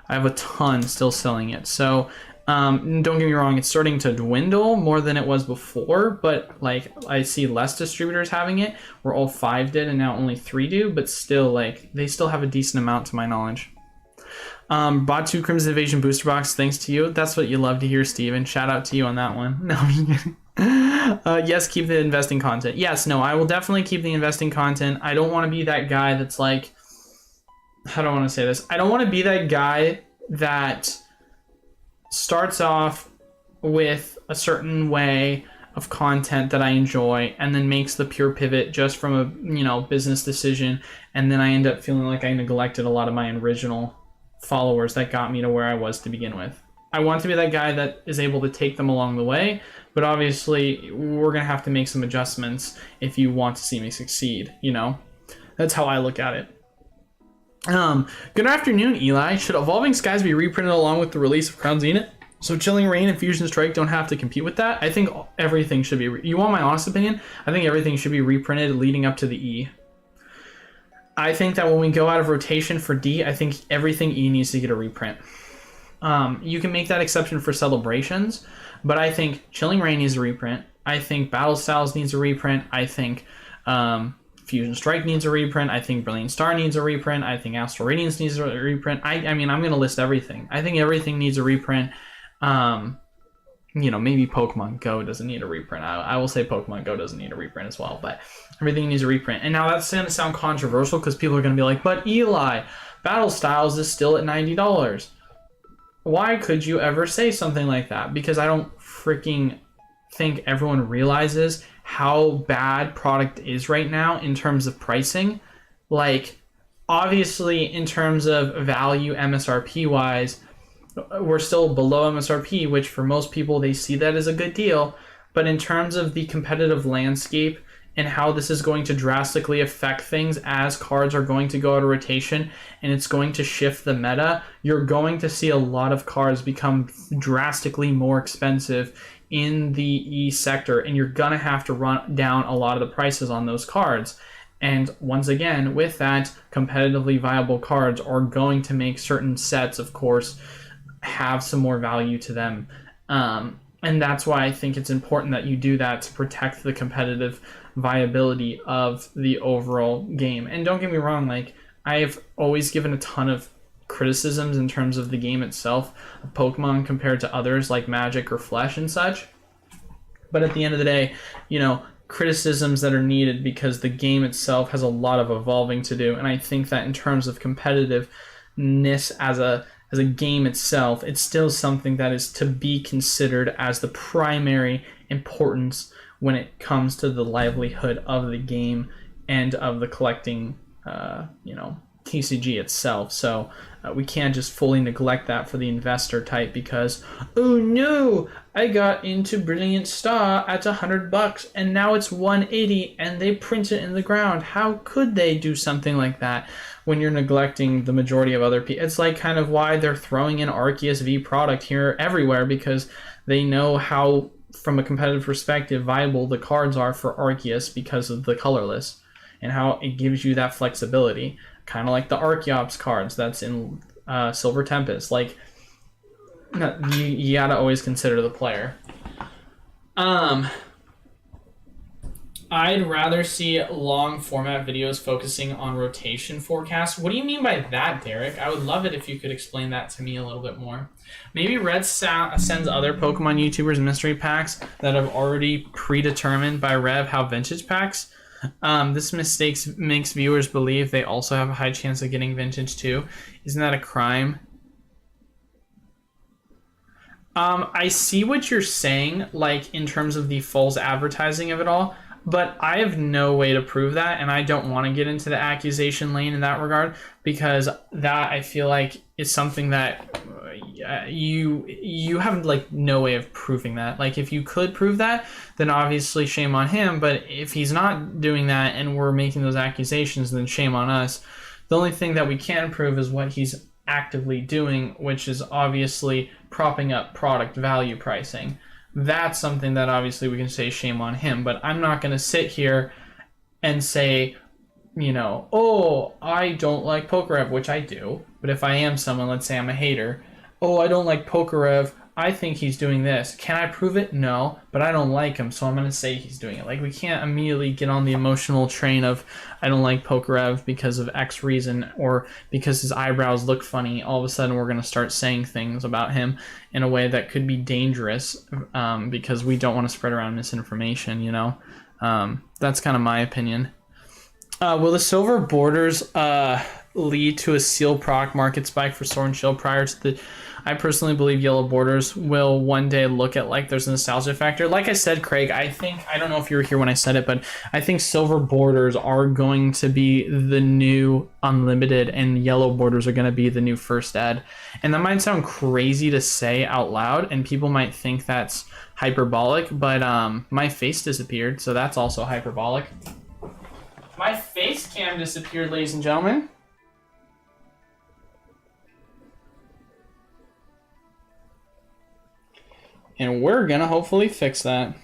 I have a ton still selling it. So don't get me wrong, it's starting to dwindle more than it was before, but like I see less distributors having it, where all 5 did and now only 3 do, but still, like, they still have a decent amount to my knowledge. Bought 2 Crimson Invasion booster box, thanks to you. That's what you love to hear, Steven. Shout out to you on that one. No, I'm just kidding. Yes, keep the investing content. Yes, no, I will definitely keep the investing content. I don't want to be that guy that's like, how do I want to say this? I don't want to be that guy that starts off with a certain way of content that I enjoy and then makes the pure pivot just from a, you know, business decision, and then I end up feeling like I neglected a lot of my original followers that got me to where I was to begin with. I want to be that guy that is able to take them along the way, but obviously we're gonna have to make some adjustments if you want to see me succeed, you know? That's how I look at it. Good afternoon, Eli. Should Evolving Skies be reprinted along with the release of Crown Zenith? So Chilling Reign and Fusion Strike don't have to compete with that. I think everything should be... You want my honest opinion? I think everything should be reprinted leading up to the E. I think that when we go out of rotation for D, I think everything E needs to get a reprint. You can make that exception for celebrations, but I think Chilling Reign needs a reprint. I think Battle Styles needs a reprint. I think Fusion Strike needs a reprint. I think Brilliant Star needs a reprint. I think Astral Radiance needs a reprint. I mean, I'm going to list everything. I think everything needs a reprint. You know, maybe Pokemon Go doesn't need a reprint. I will say Pokemon Go doesn't need a reprint as well, but everything needs a reprint. And now that's going to sound controversial because people are going to be like, but Eli, Battle Styles is still at $90. Why could you ever say something like that? Because I don't freaking think everyone realizes how bad product is right now in terms of pricing. Like, obviously, in terms of value MSRP wise, we're still below MSRP, which for most people, they see that as a good deal. But in terms of the competitive landscape and how this is going to drastically affect things as cards are going to go out of rotation and it's going to shift the meta, you're going to see a lot of cards become drastically more expensive in the E sector, and you're going to have to run down a lot of the prices on those cards. And once again, with that, competitively viable cards are going to make certain sets, of course, have some more value to them. And that's why I think it's important that you do that to protect the competitive viability of the overall game. And don't get me wrong, like, I've always given a ton of criticisms in terms of the game itself of Pokemon compared to others like Magic or Flesh and such. But at the end of the day, you know, criticisms that are needed because the game itself has a lot of evolving to do. And I think that in terms of competitiveness as a game itself, it's still something that is to be considered as the primary importance when it comes to the livelihood of the game and of the collecting, TCG itself. So we can't just fully neglect that for the investor type because, oh no, I got into Brilliant Star at $100 and now it's $180 and they print it in the ground. How could they do something like that when you're neglecting the majority of other people? It's like kind of why they're throwing in Arceus V product here everywhere, because they know how, from a competitive perspective, viable the cards are for Arceus because of the colorless and how it gives you that flexibility. Kind of like the Archeops cards that's in Silver Tempest. Like, you gotta always consider the player. I'd rather see long format videos focusing on rotation forecasts. What do you mean by that, Derek? I would love it if you could explain that to me a little bit more. Maybe Red sends other Pokemon YouTubers mystery packs that have already predetermined by Rev how vintage packs. This mistake makes viewers believe they also have a high chance of getting vintage too. Isn't that a crime? I see what you're saying, like in terms of the false advertising of it all, but I have no way to prove that, and I don't want to get into the accusation lane in that regard, because that, I feel like, is something that you have like no way of proving that. Like, if you could prove that, then obviously shame on him, but if he's not doing that and we're making those accusations, then shame on us. The only thing that we can prove is what he's actively doing, which is obviously propping up product value pricing. That's something that obviously we can say shame on him, but I'm not going to sit here and say, you know, oh, I don't like Pokerev, which I do, but if I am someone, let's say I'm a hater, oh, I don't like Pokerev, I think he's doing this. Can I prove it? No, but I don't like him, so I'm going to say he's doing it. Like, we can't immediately get on the emotional train of, I don't like Pokerev because of X reason, or because his eyebrows look funny. All of a sudden, we're going to start saying things about him in a way that could be dangerous, because we don't want to spread around misinformation, you know? That's kind of my opinion. Will the silver borders lead to a seal proc market spike for Sword and Shield prior to the... I personally believe yellow borders will one day look at like there's a nostalgia factor. Like I said, Craig, I don't know if you were here when I said it, but I think silver borders are going to be the new unlimited and yellow borders are going to be the new first ed. And that might sound crazy to say out loud and people might think that's hyperbolic, but my face disappeared, so that's also hyperbolic. My face cam disappeared, ladies and gentlemen. And we're gonna hopefully fix that.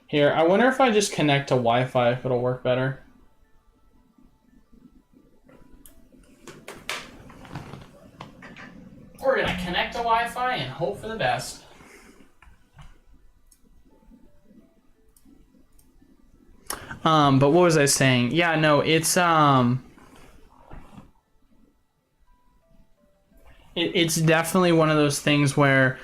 Here, I wonder if I just connect to Wi-Fi if it'll work better. We're gonna connect to Wi-Fi and hope for the best. But what was I saying? Yeah, no, it's it's definitely one of those things where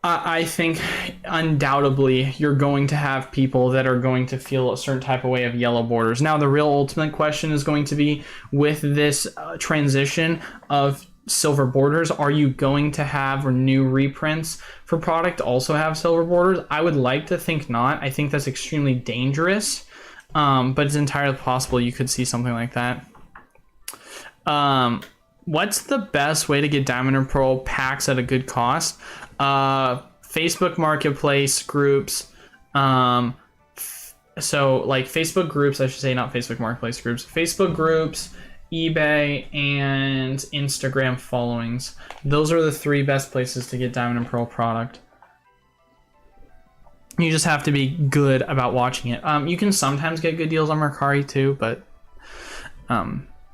I think undoubtedly you're going to have people that are going to feel a certain type of way of yellow borders. Now, the real ultimate question is going to be, with this transition of silver borders, are you going to have new reprints for product also have silver borders? I would like to think not. I think that's extremely dangerous, but it's entirely possible you could see something like that. What's the best way to get Diamond and Pearl packs at a good cost? Facebook Marketplace groups. So like Facebook groups, I should say, not Facebook Marketplace groups. Facebook groups, eBay, and Instagram followings. Those are the 3 best places to get Diamond and Pearl product. You just have to be good about watching it. You can sometimes get good deals on Mercari too, but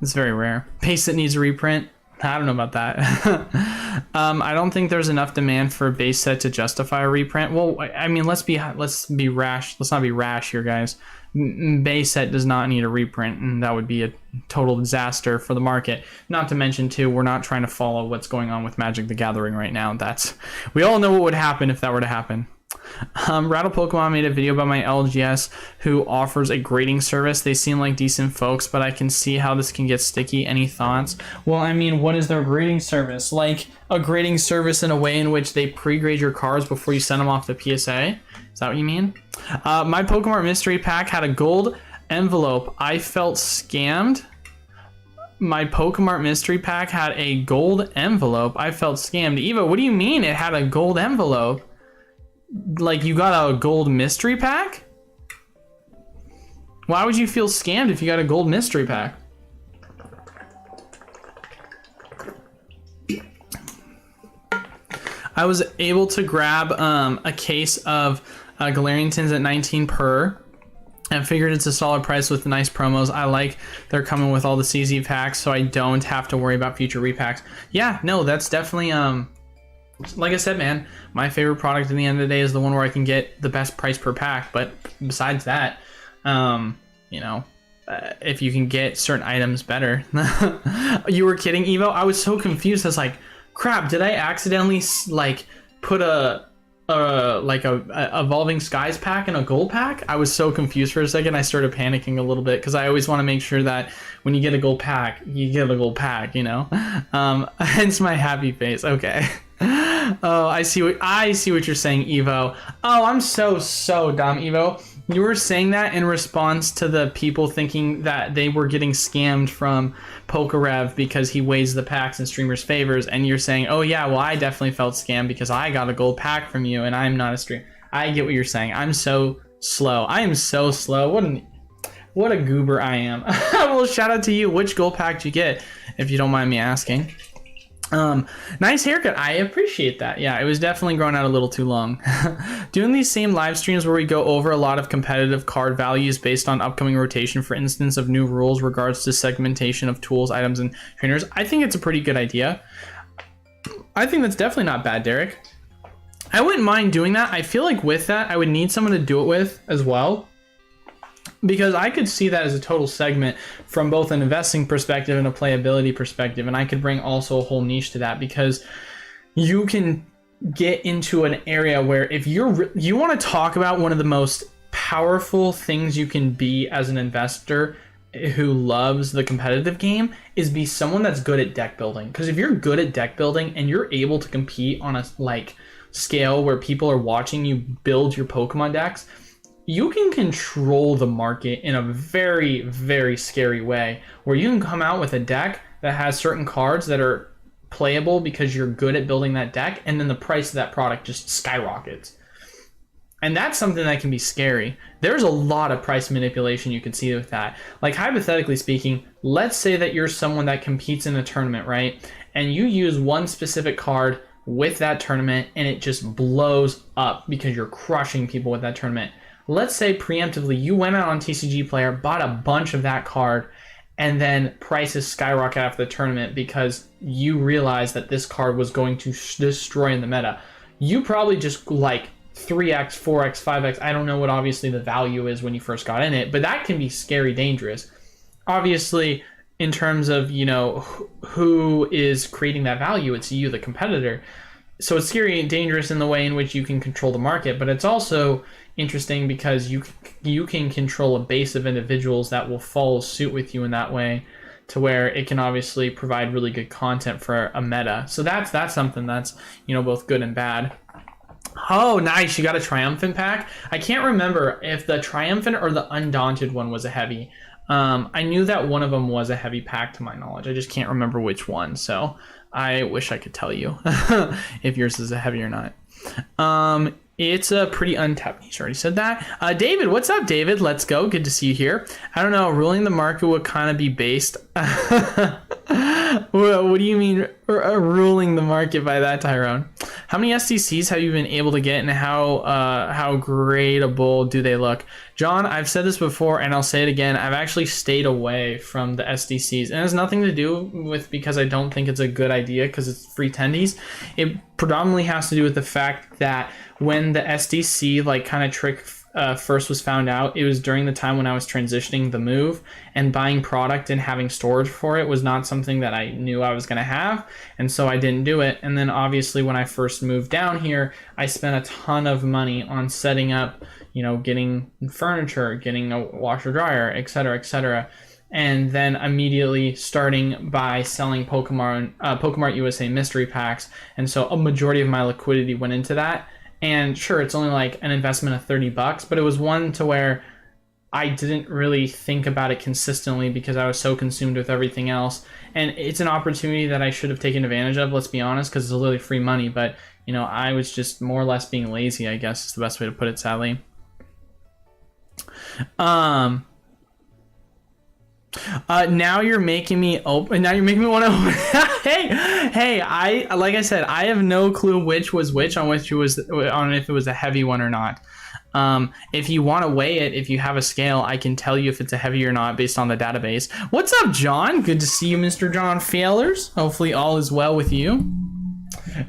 it's very rare. Paste It needs a reprint. I don't know about that. I don't think there's enough demand for a base set to justify a reprint. Well, I mean, let's be rash. Let's not be rash here, guys. Base set does not need a reprint, and that would be a total disaster for the market. Not to mention, too, we're not trying to follow what's going on with Magic the Gathering right now. We all know what would happen if that were to happen. Rattle Pokemon made a video about my LGS who offers a grading service. They seem like decent folks, but I can see how this can get sticky. Any thoughts? Well, I mean, what is their grading service? Like a grading service in a way in which they pre-grade your cards before you send them off to PSA? Is that what you mean? My Pokemon mystery pack had a gold envelope. I felt scammed. My Pokemon mystery pack had a gold envelope. I felt scammed. Evo, what do you mean it had a gold envelope? Like, you got a gold mystery pack? Why would you feel scammed if you got a gold mystery pack? I was able to grab a case of Galarian Tins at 19 per. I figured it's a solid price with nice promos. I like they're coming with all the CZ packs, so I don't have to worry about future repacks. Yeah, no, that's definitely like I said, man, my favorite product at the end of the day is the one where I can get the best price per pack. But besides that, you know, if you can get certain items better. You were kidding, Evo? I was so confused. I was like, crap, did I accidentally like put a Evolving Skies pack in a gold pack? I was so confused for a second. I started panicking a little bit because I always want to make sure that when you get a gold pack, you get a gold pack, you know? Hence my happy face. Okay. Oh, I see what you're saying, Evo. Oh, I'm so dumb, Evo. You were saying that in response to the people thinking that they were getting scammed from Pokerev because he weighs the packs in streamers' favors, and you're saying, oh yeah, well, I definitely felt scammed because I got a gold pack from you and I'm not a streamer. I get what you're saying. I'm so slow. I am so slow. What a goober I am. Well, shout out to you. Which gold pack did you get, if you don't mind me asking? Nice haircut. I appreciate that. Yeah, it was definitely grown out a little too long. Doing these same live streams where we go over a lot of competitive card values based on upcoming rotation, for instance, of new rules regards to segmentation of tools, items, and trainers, I think it's a pretty good idea. I think that's definitely not bad, Derek. I wouldn't mind doing that. I feel like with that, I would need someone to do it with as well, because I could see that as a total segment from both an investing perspective and a playability perspective, and I could bring also a whole niche to that, because you can get into an area where if you want to talk about one of the most powerful things you can be as an investor who loves the competitive game is be someone that's good at deck building. Because if you're good at deck building and you're able to compete on a scale where people are watching you build your Pokemon decks, you can control the market in a very, very scary way, where you can come out with a deck that has certain cards that are playable because you're good at building that deck, and then the price of that product just skyrockets. And that's something that can be scary. There's a lot of price manipulation you can see with that. Like, hypothetically speaking, let's say that you're someone that competes in a tournament, right? And you use one specific card with that tournament and it just blows up because you're crushing people with that tournament. Let's say preemptively you went out on TCG Player, bought a bunch of that card, and then prices skyrocket after the tournament because you realized that this card was going to destroy in the meta. You probably just like 3x, 4x, 5x. I don't know what obviously the value is when you first got in it, but that can be scary dangerous. Obviously, in terms of, you know, who is creating that value, it's you, the competitor. So it's scary and dangerous in the way in which you can control the market, but it's also interesting because you can control a base of individuals that will follow suit with you in that way, to where it can obviously provide really good content for a meta. So that's something that's, you know, both good and bad. Oh, nice. You got a Triumphant pack. I can't remember if the Triumphant or the Undaunted one was a heavy. I knew that one of them was a heavy pack to my knowledge. I just can't remember which one. So I wish I could tell you if yours is a heavy or not. It's a pretty untapped. He's already said that. David, what's up, David? Let's go. Good to see you here. I don't know. Ruling the market would kind of be based. What do you mean ruling the market by that, Tyrone? How many SDCs have you been able to get, and how gradable do they look? John, I've said this before and I'll say it again. I've actually stayed away from the SDCs, and it has nothing to do with because I don't think it's a good idea because it's free tendies. It predominantly has to do with the fact that when the SDC like kind of trick first was found out, it was during the time when I was transitioning the move, and buying product and having storage for it was not something that I knew I was going to have, and so I didn't do it. And then obviously when I first moved down here, I spent a ton of money on setting up, you know, getting furniture, getting a washer dryer, etc., and then immediately starting by selling Pokemon USA mystery packs. And so a majority of my liquidity went into that. And sure, it's only like an investment of $30, but it was one to where I didn't really think about it consistently because I was so consumed with everything else. And it's an opportunity that I should have taken advantage of, let's be honest, because it's literally free money. But, you know, I was just more or less being lazy, I guess is the best way to put it, sadly. Now you're making me open. Now you're making me want to open. hey! Like I said, I have no clue which was which on which it was on if it was a heavy one or not. If you want to weigh it, if you have a scale, I can tell you if it's a heavy or not based on the database. What's up, John? Good to see you, Mr. John Failers. Hopefully all is well with you.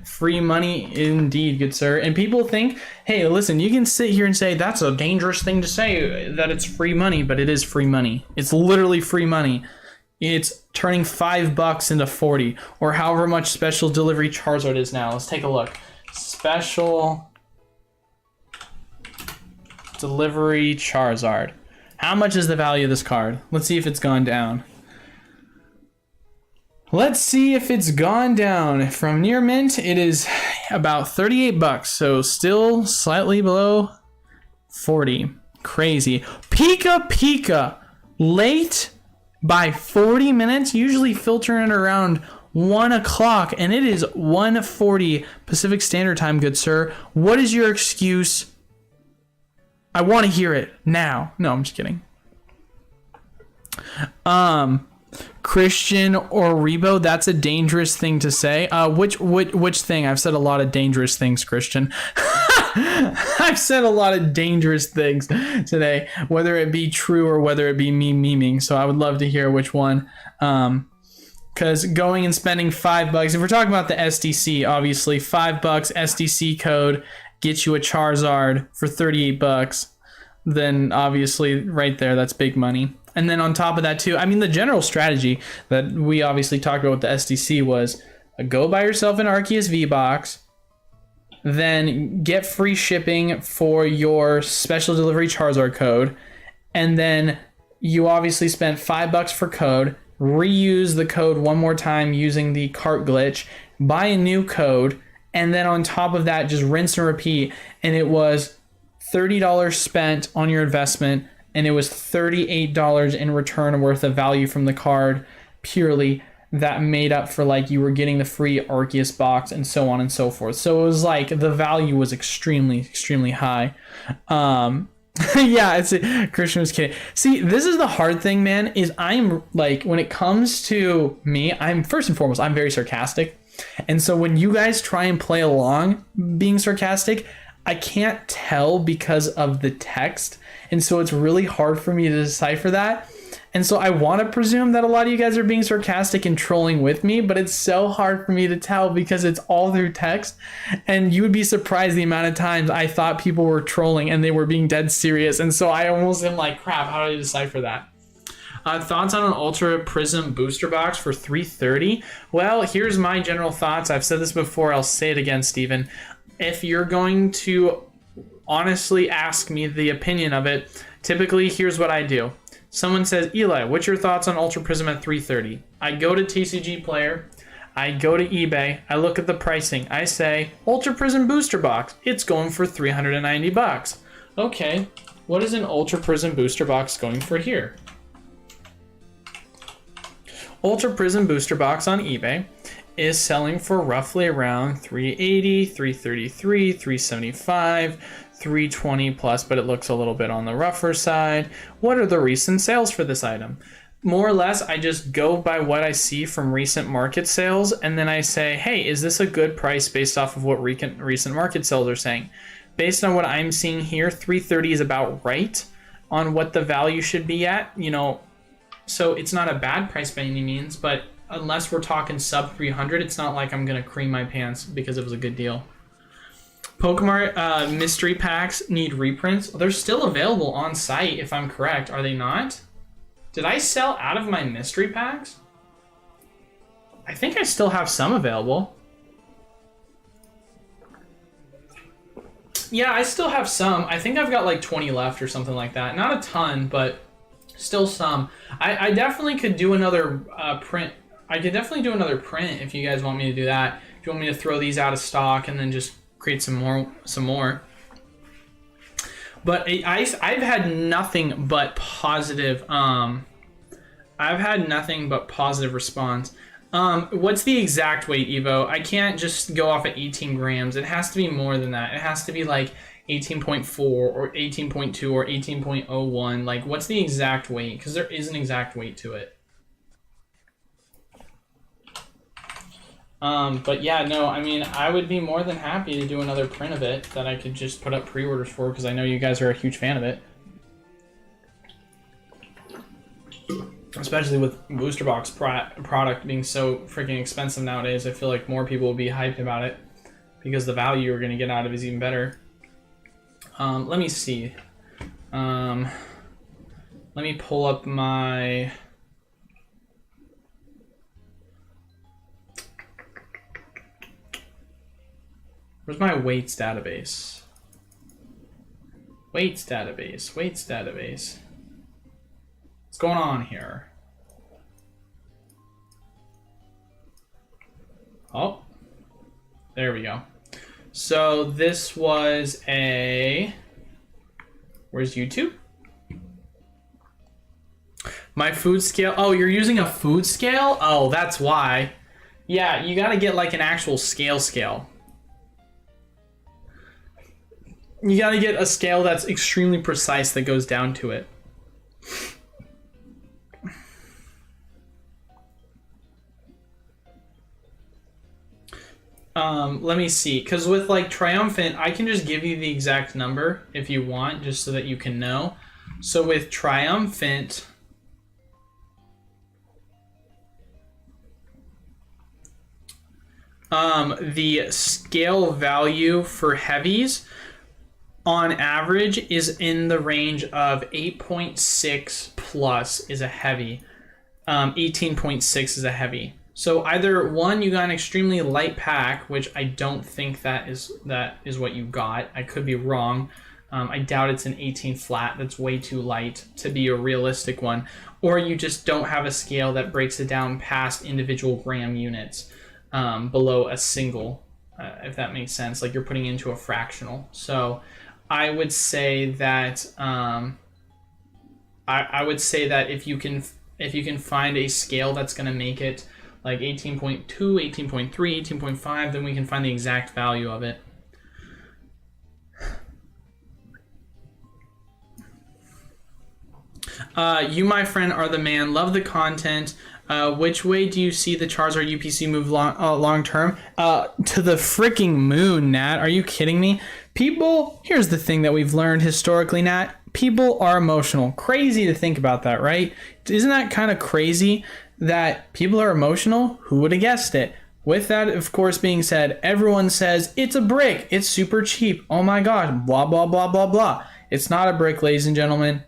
Free money indeed, good sir. And people think, hey, listen, you can sit here and say that's a dangerous thing to say, that it's free money, but it is free money. It's literally free money. It's turning $5 into 40, or however much special delivery Charizard is now. Let's take a look. Special delivery Charizard. How much is the value of this card? Let's see if it's gone down. Let's see if it's gone down. From near mint, it is about $38, so still slightly below 40. Crazy. Pika, late by 40 minutes, usually filtering around 1 o'clock, and it is 1:40 Pacific Standard Time, good sir. What is your excuse? I want to hear it now. No, I'm just kidding. Christian or Rebo, that's a dangerous thing to say. Which thing? I've said a lot of dangerous things, Christian. I've said a lot of dangerous things today, whether it be true or whether it be me memeing. So I would love to hear which one. Because going and spending $5, if we're talking about the SDC, obviously $5 SDC code gets you a Charizard for $38. Then obviously right there, that's big money. And then on top of that too, I mean, the general strategy that we obviously talked about with the SDC was go buy yourself an Arceus V-Box, then get free shipping for your special delivery Charizard code, and then you obviously spent $5 for code, reuse the code one more time using the cart glitch, buy a new code, and then on top of that, just rinse and repeat. And it was $30 spent on your investment, and it was $38 in return worth of value from the card purely. that made up for like you were getting the free Arceus box and so on and so forth. So it was like the value was extremely high. Yeah, it's Christian was kidding. See, this is the hard thing, man, is I'm like, when it comes to me, I'm first and foremost, I'm very sarcastic. And so when you guys try and play along being sarcastic, I can't tell because of the text. And so it's really hard for me to decipher that. And so I want to presume that a lot of you guys are being sarcastic and trolling with me, but it's so hard for me to tell because it's all through text. And you would be surprised the amount of times I thought people were trolling and they were being dead serious. And so I almost am like, crap, how do I decipher that? Thoughts on an Ultra Prism booster box for 330? Well, here's my general thoughts. I've said this before. I'll say it again, Steven. If you're going to honestly ask me the opinion of it, typically here's what I do. Someone says, Eli, what's your thoughts on Ultra Prism at 330? I go to TCG Player, I go to eBay, I look at the pricing, I say, Ultra Prism booster box, it's going for 390 bucks. Okay, what is an Ultra Prism booster box going for here? Ultra Prism booster box on eBay is selling for roughly around 380, 333, 375, 320 plus, but it looks a little bit on the rougher side. What are the recent sales for this item? More or less, I just go by what I see from recent market sales, and then I say, hey, is this a good price based off of what recent market sales are saying? Based on what I'm seeing here, 330 is about right on what the value should be at, you know, so it's not a bad price by any means, but unless we're talking sub 300, it's not like I'm gonna cream my pants because it was a good deal. Pokemon mystery packs need reprints. They're still available on site if I'm correct. Are they not? Did I sell out of my mystery packs? I think I still have some available. Yeah, I still have some. I think I've got like 20 left or something like that. Not a ton, but still some. I definitely could do another print. I could definitely do another print if you guys want me to do that. If you want me to throw these out of stock and then just create some more. But I've had nothing but positive. I've had nothing but positive response. What's the exact weight, Evo? I can't just go off at 18 grams. It has to be more than that. It has to be like 18.4 or 18.2 or 18.01. Like, what's the exact weight? Because there is an exact weight to it. But yeah, no, I mean, I would be more than happy to do another print of it that I could just put up pre-orders for, because I know you guys are a huge fan of it. Especially with booster box product being so freaking expensive nowadays, I feel like more people will be hyped about it because the value you're going to get out of it is even better. Let me see. Let me pull up my... Where's my weights database? Weights database. What's going on here? Oh, there we go. So this was a... Where's YouTube? My food scale. Oh, you're using a food scale? Oh, that's why. Yeah, you gotta get like an actual scale. You gotta get a scale that's extremely precise that goes down to it. Let me see, because with like Triumphant, I can just give you the exact number if you want, just so that you can know. So with Triumphant, the scale value for heavies on average is in the range of 8.6 plus is a heavy, 18.6 is a heavy. So either one, you got an extremely light pack, which I don't think that is what you got. I could be wrong. I doubt it's an 18 flat. That's way too light to be a realistic one. Or you just don't have a scale that breaks it down past individual gram units below a single, if that makes sense. Like you're putting into a fractional. So I would say that I would say that if you can find a scale that's going to make it like 18.2, 18.3, 18.5, then we can find the exact value of it. You, my friend, are the man. Love the content. Which way do you see the Charizard UPC move long term? To the freaking moon, Nat. Are you kidding me? People, here's the thing that we've learned historically, Nat. People are emotional. Crazy to think about that, right? Isn't that kind of crazy that people are emotional? Who would have guessed it? With that, of course, being said, everyone says, it's a brick. It's super cheap. Oh my god. Blah, blah, blah, blah, blah. It's not a brick, ladies and gentlemen.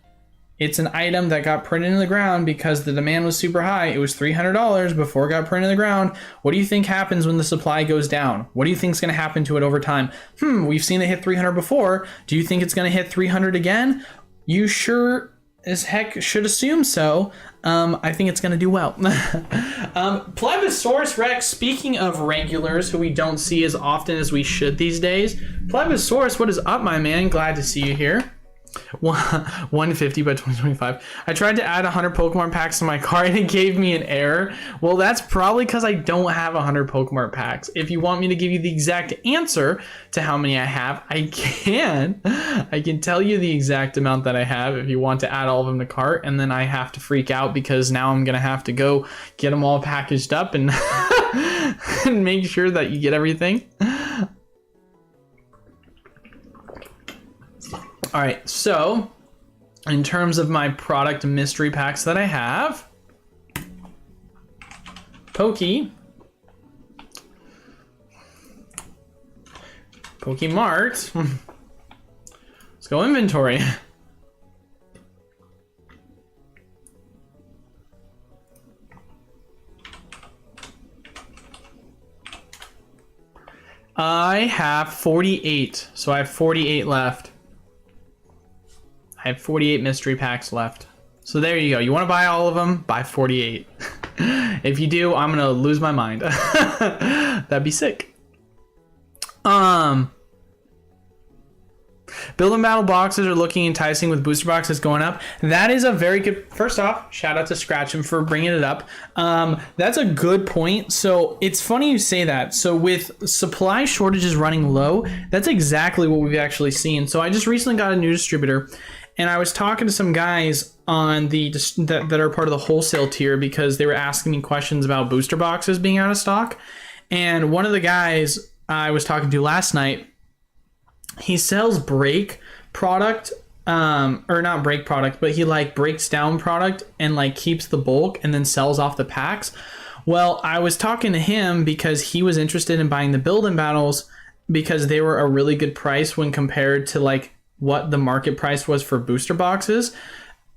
It's an item that got printed in the ground because the demand was super high. It was $300 before it got printed in the ground. What do you think happens when the supply goes down? What do you think is going to happen to it over time? We've seen it hit 300 before. Do you think it's going to hit 300 again? You sure as heck should assume so. I think it's going to do well. Plebisaurus Rex, speaking of regulars who we don't see as often as we should these days. Plebisaurus, what is up, my man? Glad to see you here. 150 by 2025. I tried to add 100 Pokemon packs to my cart and it gave me an error. Well, that's probably because I don't have 100 Pokemon packs. If you want me to give you the exact answer to how many I have, I can. I can tell you the exact amount that I have if you want to add all of them to cart, and then I have to freak out because now I'm gonna have to go get them all packaged up and, and make sure that you get everything. All right, so in terms of my product mystery packs that I have, Pokemart, let's go inventory. I have 48, so I have 48 left. I have 48 mystery packs left. So there you go. You want to buy all of them? Buy 48. If you do, I'm going to lose my mind. That'd be sick. Build and battle boxes are looking enticing with booster boxes going up. That is a very good... First off, shout out to Scratchem for bringing it up. That's a good point. So it's funny you say that. So with supply shortages running low, that's exactly what we've actually seen. So I just recently got a new distributor, and I was talking to some guys on that are part of the wholesale tier because they were asking me questions about booster boxes being out of stock. And one of the guys I was talking to last night, he sells break product, or not break product, but he like breaks down product and like keeps the bulk and then sells off the packs. Well, I was talking to him because he was interested in buying the build and battles because they were a really good price when compared to like what the market price was for booster boxes.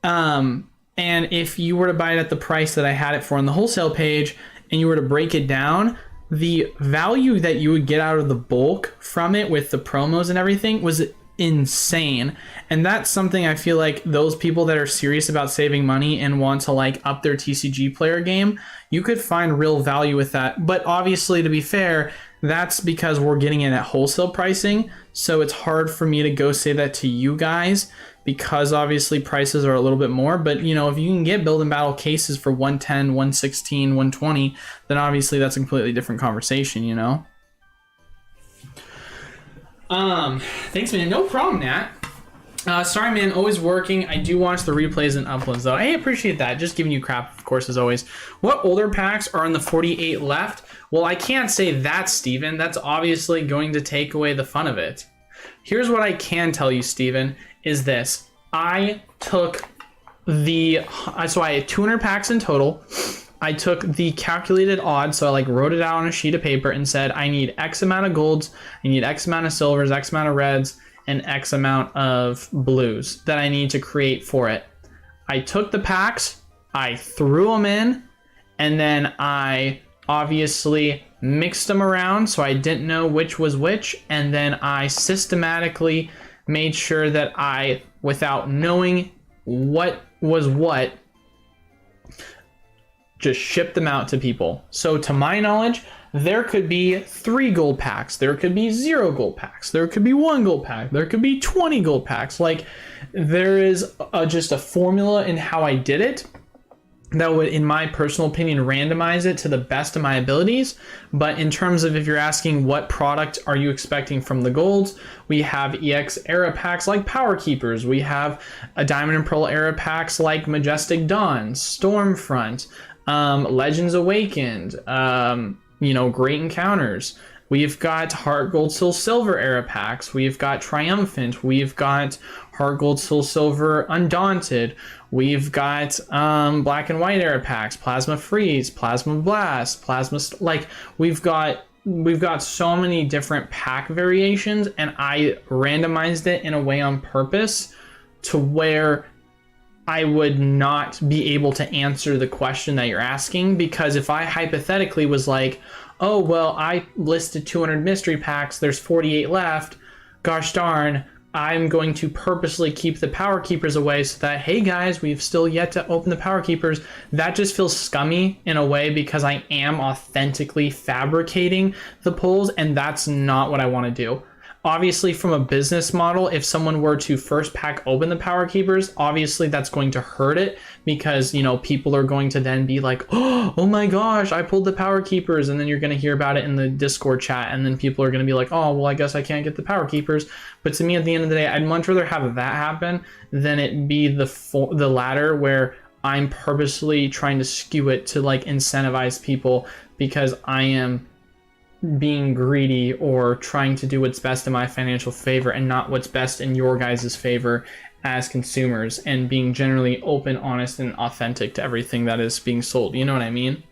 And if you were to buy it at the price that I had it for on the wholesale page and you were to break it down, the value that you would get out of the bulk from it with the promos and everything was insane. And that's something I feel like those people that are serious about saving money and want to like up their TCG player game, you could find real value with that. But obviously, to be fair, that's because we're getting it at wholesale pricing. So it's hard for me to go say that to you guys because obviously prices are a little bit more. But, you know, if you can get build and battle cases for 110, 116, 120, then obviously that's a completely different conversation, you know? Thanks, man. No problem, Nat. Sorry, man. Always working. I do watch the replays and uploads, though. I appreciate that. Just giving you crap, of course, as always. What older packs are in the 48 left? Well, I can't say that, Steven. That's obviously going to take away the fun of it. Here's what I can tell you, Steven, is this. I took so I had 200 packs in total. I took the calculated odds, so I like wrote it out on a sheet of paper and said, I need X amount of golds, I need X amount of silvers, X amount of reds, and X amount of blues that I need to create for it. I took the packs, I threw them in, and then I obviously mixed them around so I didn't know which was which, and then I systematically made sure that I, without knowing what was what, just shipped them out to people. So to my knowledge, there could be 3 gold packs, there could be 0 gold packs, there could be 1 gold pack, there could be 20 gold packs. Like, there is just a formula in how I did it. that would, in my personal opinion, randomize it to the best of my abilities. But in terms of if you're asking what product are you expecting from the golds, we have EX era packs like Power Keepers. We have a Diamond and Pearl era packs like Majestic Dawn, Stormfront, Legends Awakened, Great Encounters. We've got Heart Gold Soul Silver era packs. We've got Triumphant. We've got Heart Gold Soul Silver Undaunted. We've got Black and White era packs, Plasma Freeze, Plasma Blast, we've got so many different pack variations, and I randomized it in a way on purpose to where I would not be able to answer the question that you're asking, because if I hypothetically was like, oh, well, I listed 200 mystery packs, there's 48 left, gosh darn, I'm going to purposely keep the Power Keepers away so that, hey guys, we've still yet to open the Power Keepers. That just feels scummy in a way, because I am authentically fabricating the pulls, and that's not what I want to do. Obviously, from a business model, if someone were to first pack open the Power Keepers, obviously that's going to hurt it, because, people are going to then be like, oh my gosh, I pulled the Power Keepers. And then you're going to hear about it in the Discord chat. And then people are going to be like, oh, well, I guess I can't get the Power Keepers. But to me, at the end of the day, I'd much rather have that happen than it be the latter, where I'm purposely trying to skew it to incentivize people because I am being greedy or trying to do what's best in my financial favor and not what's best in your guys' favor as consumers, and being generally open, honest, and authentic to everything that is being sold. You know what I mean?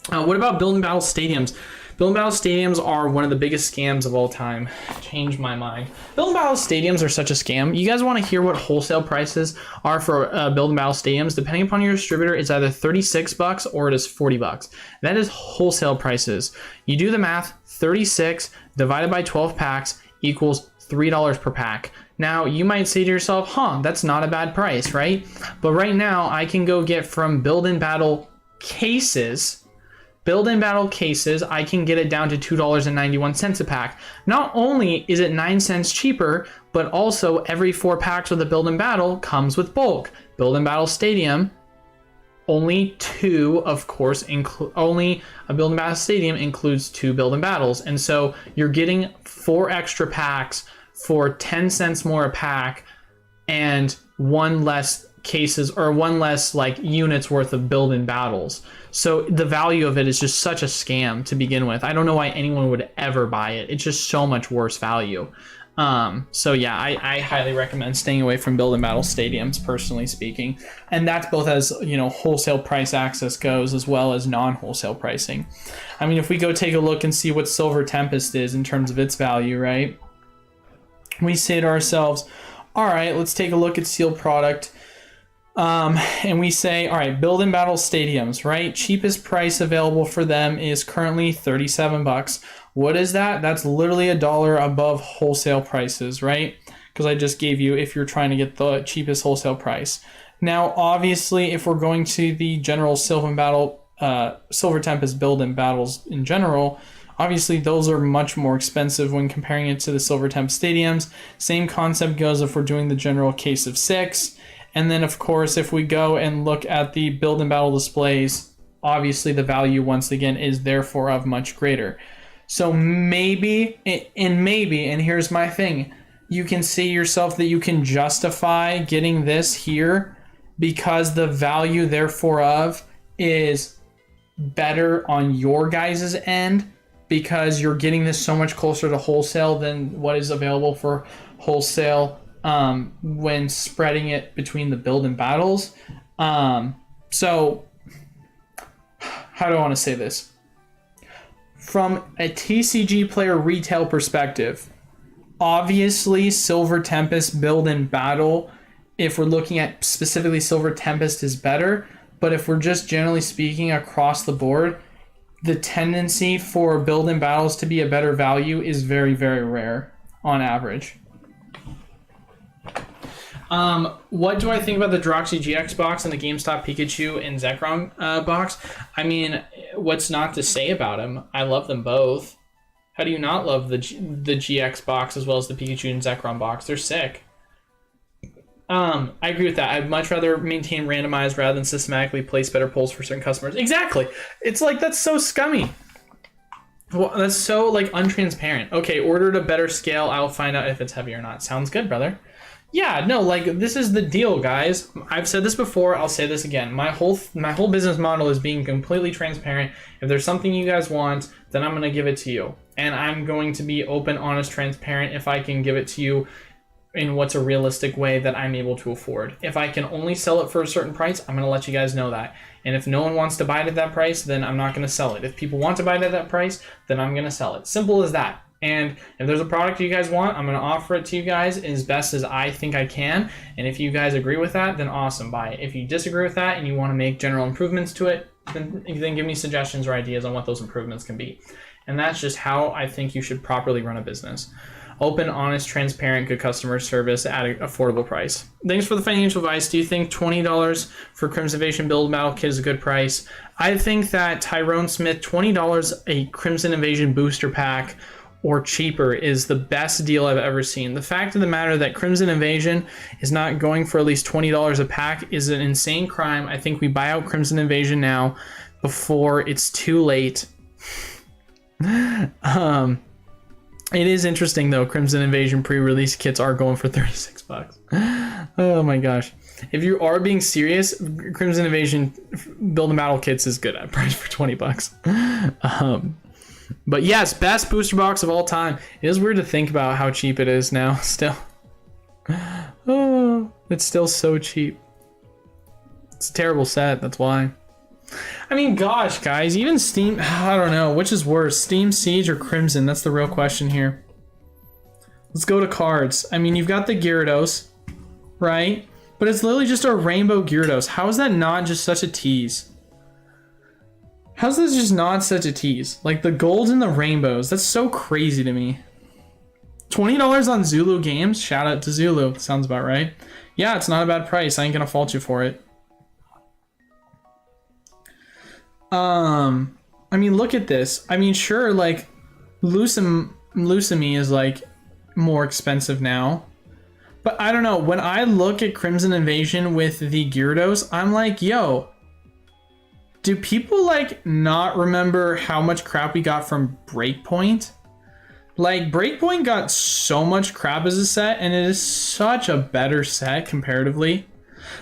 What about build and battle stadiums? Build and battle stadiums are one of the biggest scams of all time. Changed my mind. Build and battle stadiums are such a scam. You guys want to hear what wholesale prices are for build and battle stadiums? Depending upon your distributor, it's either $36 or it is $40. That is wholesale prices. You do the math, 36 divided by 12 packs equals $3 per pack. Now, you might say to yourself, that's not a bad price, right? But right now, I can go get from build and battle cases, I can get it down to $2.91 a pack. Not only is it 9 cents cheaper, but also every 4 packs with a build and battle comes with bulk. Build and battle stadium, only 2, of course, only a build and battle stadium includes 2 build and battles. And so you're getting 4 extra packs for 10 cents more a pack and 1 less cases, or 1 less units worth of build and battles. So the value of it is just such a scam to begin with. I don't know why anyone would ever buy it. It's just so much worse value. So yeah, I highly recommend staying away from build and battle stadiums, personally speaking. And that's both as, wholesale price access goes, as well as non-wholesale pricing. I mean, if we go take a look and see what Silver Tempest is in terms of its value, right? We say to ourselves, all right, let's take a look at sealed product. And we say, all right, build and battle stadiums, right? Cheapest price available for them is currently $37. What is that? That's literally $1 above wholesale prices, right? Because I just gave you, if you're trying to get the cheapest wholesale price. Now, obviously, if we're going to the general Silver Tempest build and battles in general, obviously those are much more expensive when comparing it to the Silver Tempest stadiums. Same concept goes if we're doing the general case of 6. And then, of course, if we go and look at the build and battle displays, obviously the value, once again, is therefore of much greater. So maybe, and here's my thing, you can see yourself that you can justify getting this here because the value, therefore, of is better on your guys' end, because you're getting this so much closer to wholesale than what is available for wholesale when spreading it between the build and battles. So how do I want to say this? From a TCG player retail perspective, obviously Silver Tempest build and battle, if we're looking at specifically Silver Tempest, is better. But if we're just generally speaking across the board, the tendency for build and battles to be a better value is very, very rare on average. What do I think about the Droxy GX box and the GameStop Pikachu and Zekrom box? I mean, what's not to say about them? I love them both. How do you not love the GX box as well as the Pikachu and Zekrom box? They're sick. I agree with that. I'd much rather maintain randomized rather than systematically place better polls for certain customers. Exactly. It's like, that's so scummy. Well, that's so like untransparent. Okay, order at a better scale. I'll find out if it's heavy or not. Sounds good, brother. Yeah, no, like this is the deal, guys. I've said this before. I'll say this again. My whole business model is being completely transparent. If there's something you guys want, then I'm gonna give it to you, and I'm going to be open, honest, transparent. If I can give it to you in what's a realistic way that I'm able to afford. If I can only sell it for a certain price, I'm gonna let you guys know that. And if no one wants to buy it at that price, then I'm not gonna sell it. If people want to buy it at that price, then I'm gonna sell it. Simple as that. And if there's a product you guys want, I'm gonna offer it to you guys as best as I think I can. And if you guys agree with that, then awesome, buy it. If you disagree with that and you wanna make general improvements to it, then give me suggestions or ideas on what those improvements can be. And that's just how I think you should properly run a business. Open, honest, transparent, good customer service at an affordable price. Thanks for the financial advice. Do you think $20 for Crimson Invasion Build Battle Kit is a good price? I think that Tyrone Smith, $20 a Crimson Invasion booster pack or cheaper is the best deal I've ever seen. The fact of the matter that Crimson Invasion is not going for at least $20 a pack is an insane crime. I think we buy out Crimson Invasion now before it's too late. It is interesting though. Crimson Invasion pre-release kits are going for $36. Oh my gosh. If you are being serious, Crimson Invasion Build a Battle kits is good at price for $20. But yes, best booster box of all time. It is weird to think about how cheap it is now still. Oh, it's still so cheap. It's a terrible set, that's why. I mean, gosh, guys, even Steam, I don't know, which is worse, Steam Siege or Crimson? That's the real question here. Let's go to cards. I mean, you've got the Gyarados, right? But it's literally just a rainbow Gyarados. How is that not just such a tease? How's this just not such a tease? Like the golds and the rainbows, that's so crazy to me. $20 on Zulu Games? Shout out to Zulu, sounds about right. Yeah, it's not a bad price, I ain't gonna fault you for it. I mean, look at this. I mean, sure, like, Lucami is, like, more expensive now. But I don't know, when I look at Crimson Invasion with the Gyarados, I'm like, yo, do people, like, not remember how much crap we got from Breakpoint? Like, Breakpoint got so much crap as a set, and it is such a better set comparatively.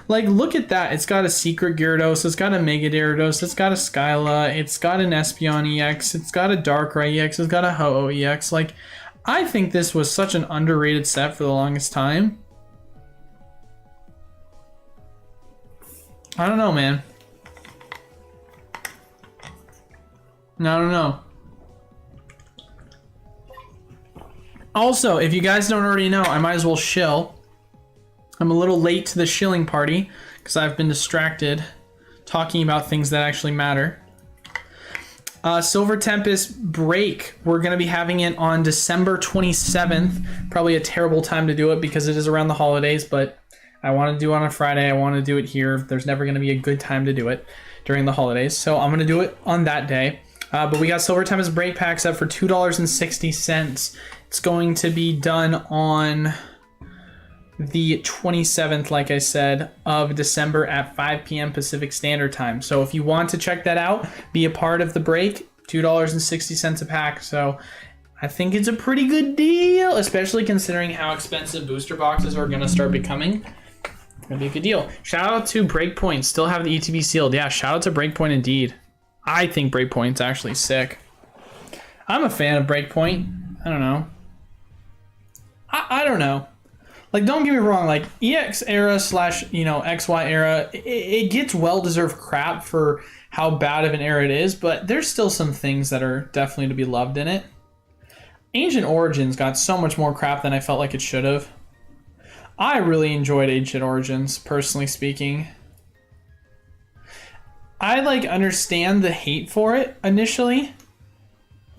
Like, look at that. It's got a Secret Gyarados, it's got a Mega Gyarados, it's got a Skyla, it's got an Espeon EX, it's got a Darkrai EX, it's got a Ho-Oh EX. Like, I think this was such an underrated set for the longest time. I don't know, man. I don't know. Also, if you guys don't already know, I might as well shill. I'm a little late to the shilling party because I've been distracted talking about things that actually matter. Silver Tempest break. We're going to be having it on December 27th. Probably a terrible time to do it because it is around the holidays, but I want to do it on a Friday. I want to do it here. There's never going to be a good time to do it during the holidays, so I'm going to do it on that day. But we got Silver Tempest break packs up for $2.60. It's going to be done on the 27th, like I said, of December at 5 p.m. Pacific Standard Time. So if you want to check that out, be a part of the break, $2.60 a pack. So I think it's a pretty good deal, especially considering how expensive booster boxes are going to start becoming. It's going to be a good deal. Shout out to Breakpoint. Still have the ETB sealed. Yeah, shout out to Breakpoint indeed. I think Breakpoint's actually sick. I'm a fan of Breakpoint. I don't know. I don't know. Like, don't get me wrong, like, EX era / XY era, it gets well-deserved crap for how bad of an era it is, but there's still some things that are definitely to be loved in it. Ancient Origins got so much more crap than I felt like it should have. I really enjoyed Ancient Origins, personally speaking. I, understand the hate for it initially,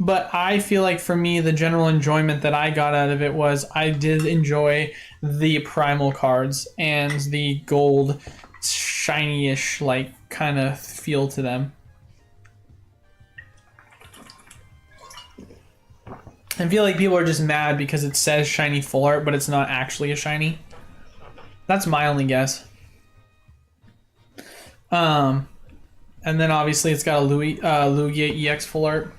but I feel like for me, the general enjoyment that I got out of it was I did enjoy the primal cards and the gold shiny-ish kind of feel to them. I feel like people are just mad because it says shiny full art, but it's not actually a shiny. That's my only guess. And then obviously it's got a Lugia EX full art.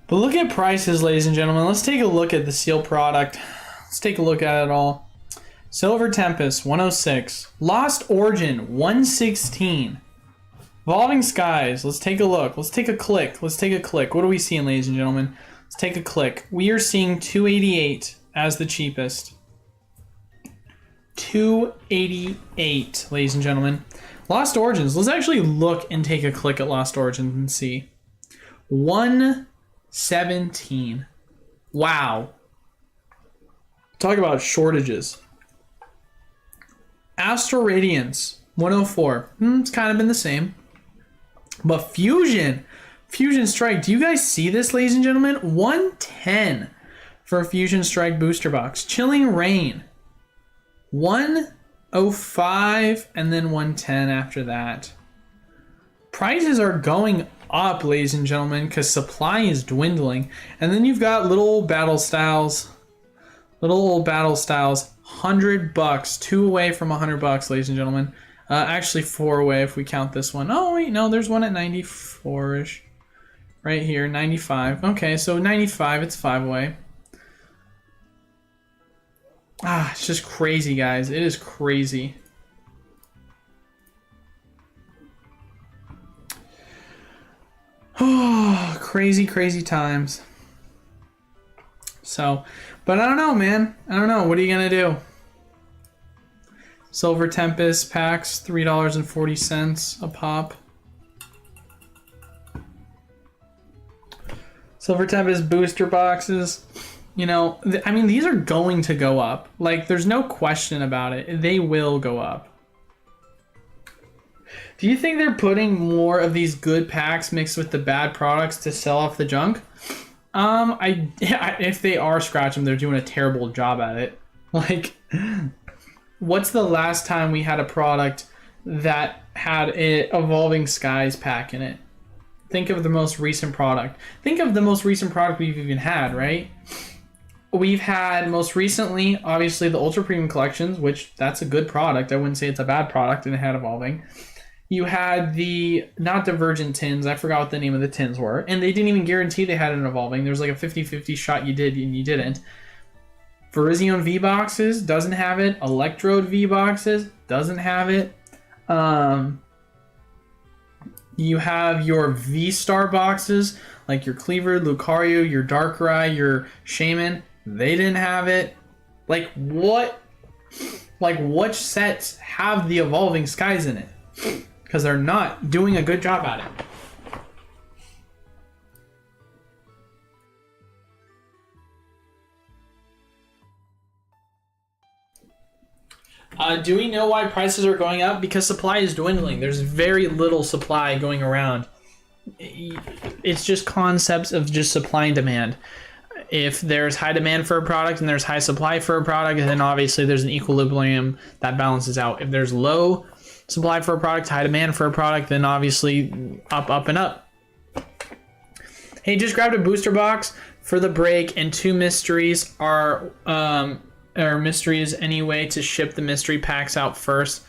But look at prices, ladies and gentlemen. Let's take a look at the seal product. Let's take a look at it all. Silver Tempest, 106. Lost Origin, 116. Evolving Skies, let's take a look. Let's take a click. Let's take a click. What are we seeing, ladies and gentlemen? Let's take a click. We are seeing 288 as the cheapest. 288, ladies and gentlemen. Lost Origins, let's actually look and take a click at Lost Origins and see. 117. Wow. Talk about shortages. Astral Radiance, 104. It's kind of been the same. But Fusion Strike, do you guys see this, ladies and gentlemen? 110 for a Fusion Strike booster box. Chilling Rain, 105, and then 110 after that. Prices are going up, ladies and gentlemen, because supply is dwindling. And then you've got little old battle styles. Little old battle styles. $100, 2 away from $100, ladies and gentlemen. Actually 4 away if we count this one. Oh wait, no, there's one at 94-ish. Right here, 95. Okay, so 95, it's 5 away. It's just crazy, guys. It is crazy. Oh, crazy times. So, but I don't know, man. I don't know. What are you gonna do? Silver Tempest packs, $3.40 a pop. Silver Tempest booster boxes. You know, I mean, these are going to go up. Like, there's no question about it. They will go up. Do you think they're putting more of these good packs mixed with the bad products to sell off the junk? If they are scratching, they're doing a terrible job at it. Like, what's the last time we had a product that had an Evolving Skies pack in it? Think of the most recent product. Think of the most recent product we've even had, right? We've had most recently, obviously, the Ultra Premium Collections, which that's a good product. I wouldn't say it's a bad product, and it had Evolving. You had the, not Divergent tins, I forgot what the name of the tins were, and they didn't even guarantee they had an Evolving. There was like a 50-50 shot you did and you didn't. Virizion V-Boxes, doesn't have it. Electrode V-Boxes, doesn't have it. You have your V-Star boxes, like your Cleaver, Lucario, your Darkrai, your Shaman, they didn't have it. Like what sets have the Evolving Skies in it? Because they're not doing a good job at it. Do we know why prices are going up? Because supply is dwindling. There's very little supply going around. It's just concepts of just supply and demand. If there's high demand for a product and there's high supply for a product, then obviously there's an equilibrium that balances out. If there's low supply for a product, high demand for a product, then obviously up and up. Hey, just grabbed a booster box for the break, and 2 mysteries are mysteries anyway to ship the mystery packs out first.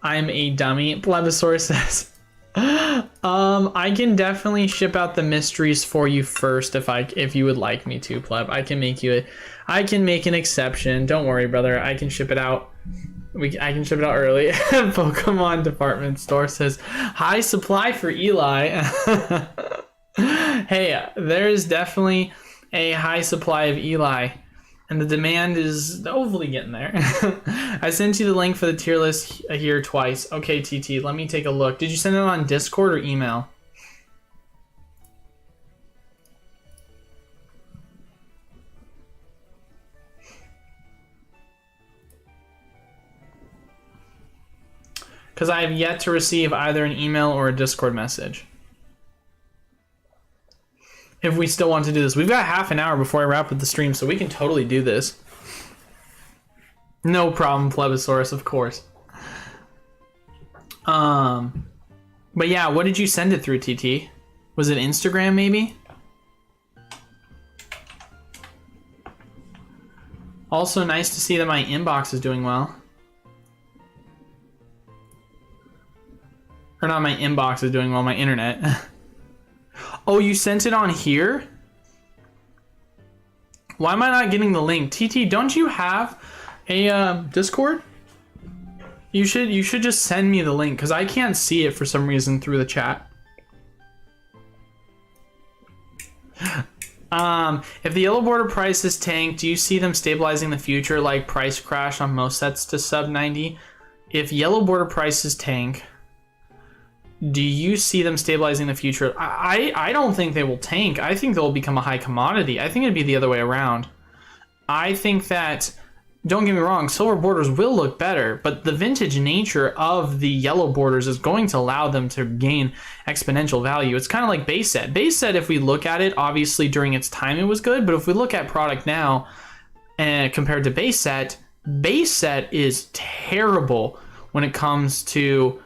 I'm a dummy. Plebisaur says, I can definitely ship out the mysteries for you first if you would like me to, Pleb. I can make an exception. Don't worry, brother. I can ship it out. I can ship it out early. Pokemon department store says, high supply for Eli. Hey, there is definitely a high supply of Eli, and the demand is hopefully getting there. I sent you the link for the tier list here twice. Okay, TT, let me take a look. Did you send it on Discord or email? because I have yet to receive either an email or a Discord message. If we still want to do this. We've got half an hour before I wrap up the stream, so we can totally do this. No problem, Plebisaurus, of course. But yeah, what did you send it through, TT? Was it Instagram, maybe? Also, nice to see that my inbox is doing well. Or not my inbox is doing well, my internet. Oh, you sent it on here? Why am I not getting the link? TT, don't you have a Discord? You should just send me the link, because I can't see it for some reason through the chat. If the yellow border price is tanked, do you see them stabilizing the future like price crash on most sets to sub 90? If yellow border prices tank, do you see them stabilizing the future? I don't think they will tank. I think they'll become a high commodity. I think it'd be the other way around. I think that, don't get me wrong, silver borders will look better, but the vintage nature of the yellow borders is going to allow them to gain exponential value. It's kind of like base set. Base set, if we look at it, obviously during its time it was good, but if we look at product now and compared to base set is terrible when it comes to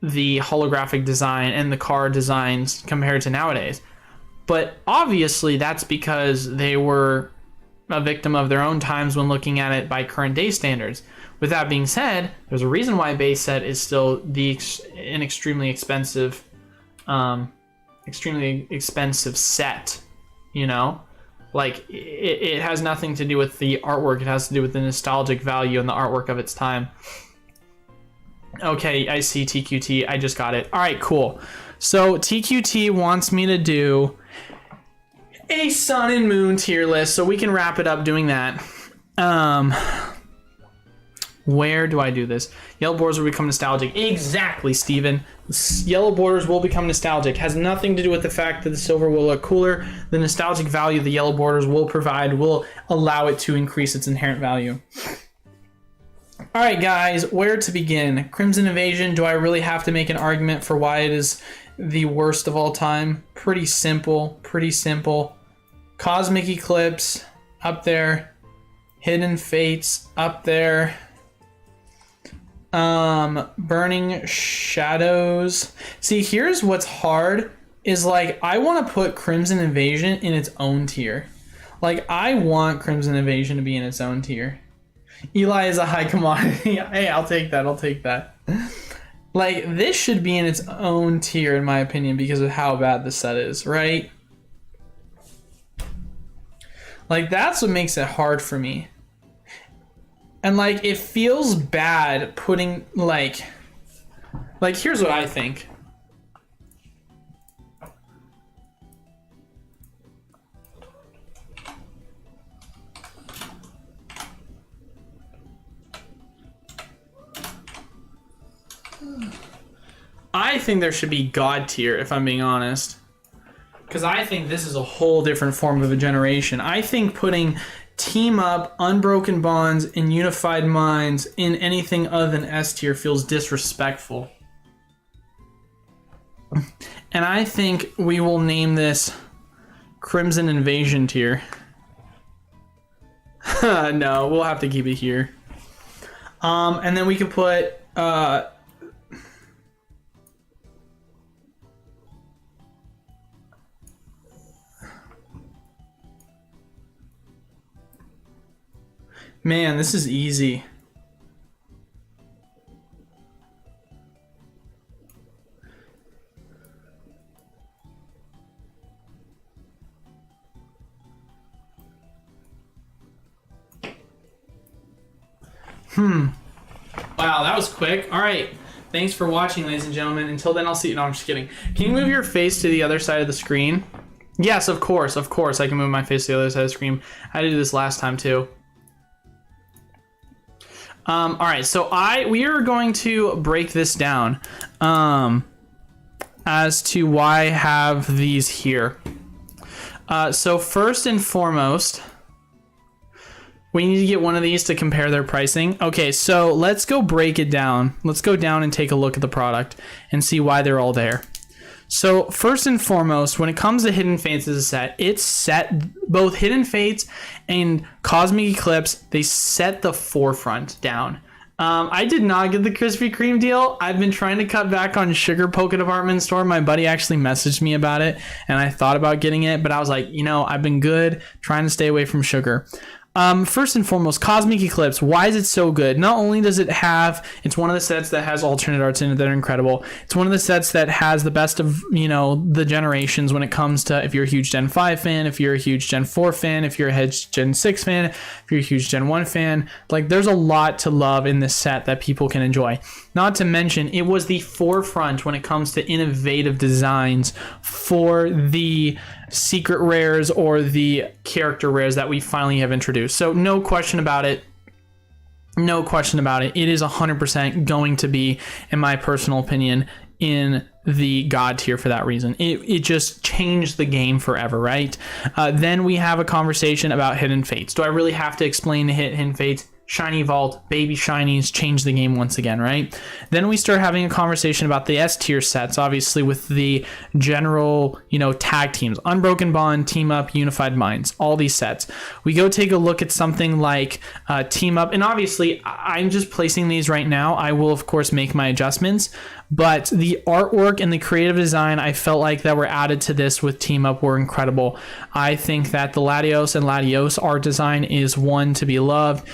the holographic design and the card designs compared to nowadays. But obviously that's because they were a victim of their own times when looking at it by current day standards. With that being said, there's a reason why base set is still an extremely expensive set, you know? Like, it has nothing to do with the artwork, it has to do with the nostalgic value and the artwork of its time. Okay, I see TQT, I just got it. All right, cool. So TQT wants me to do a sun and moon tier list, so we can wrap it up doing that. Where do I do this? Yellow borders will become nostalgic. Exactly, Steven. Yellow borders will become nostalgic. Has nothing to do with the fact that the silver will look cooler. The nostalgic value the yellow borders will provide will allow it to increase its inherent value. All right, guys, where to begin? Crimson Invasion, do I really have to make an argument for why it is the worst of all time? Pretty simple, pretty simple. Cosmic Eclipse, up there. Hidden Fates, up there. Burning Shadows. See, here's what's hard, is like, I want to put Crimson Invasion in its own tier. Like, I want Crimson Invasion to be in its own tier. Eli is a high commodity. Hey, I'll take that. I'll take that. Like, this should be in its own tier, in my opinion, because of how bad the set is, right? Like, that's what makes it hard for me. And, like, it feels bad putting, like, here's what I think. I think there should be God tier, if I'm being honest. Because I think this is a whole different form of a generation. I think putting Team Up, Unbroken Bonds, and Unified Minds in anything other than S tier feels disrespectful. And I think we will name this Crimson Invasion tier. No, we'll have to keep it here. And then we could put... Man, this is easy. Wow, that was quick. All right. Thanks for watching, ladies and gentlemen. Until then, I'll see you. No, I'm just kidding. Can you move your face to the other side of the screen? Yes, of course. Of course, I can move my face to the other side of the screen. I did this last time, too. All right, so we are going to break this down as to why I have these here. So first and foremost, We need to get one of these to compare their pricing. Okay, so let's go break it down. Let's go down and take a look at the product and see why they're all there. So first and foremost, when it comes to Hidden Fates as a set, it's set, both Hidden Fates and Cosmic Eclipse, they set the forefront down. I did not get the Krispy Kreme deal. I've been trying to cut back on sugar Poké Department Store. My buddy actually messaged me about it, and I thought about getting it, but I was like, you know, I've been good trying to stay away from sugar. First and foremost, Cosmic Eclipse. Why is it so good? Not only does it have, it's one of the sets that has alternate arts in it that are incredible. It's one of the sets that has the best of, you know, the generations when it comes to if you're a huge Gen 5 fan, if you're a huge Gen 4 fan, if you're a huge Gen 6 fan, if you're a huge Gen 1 fan. Like, there's a lot to love in this set that people can enjoy. Not to mention, it was the forefront when it comes to innovative designs for the secret rares or the character rares that we finally have introduced. So no question about it. No question about it. It is 100% going to be, in my personal opinion, in the God tier for that reason. It just changed the game forever, right? Then we have a conversation about Hidden Fates. Do I really have to explain the Hidden Fates? Shiny Vault, Baby Shinies change the game once again, right? Then we start having a conversation about the S tier sets, obviously with the general, you know, tag teams, Unbroken Bond, Team Up, Unified Minds, all these sets. We go take a look at something like Team Up, and obviously I'm just placing these right now. I will, of course, make my adjustments, but the artwork and the creative design I felt like that were added to this with Team Up were incredible. I think that the Latios and Latios art design is one to be loved.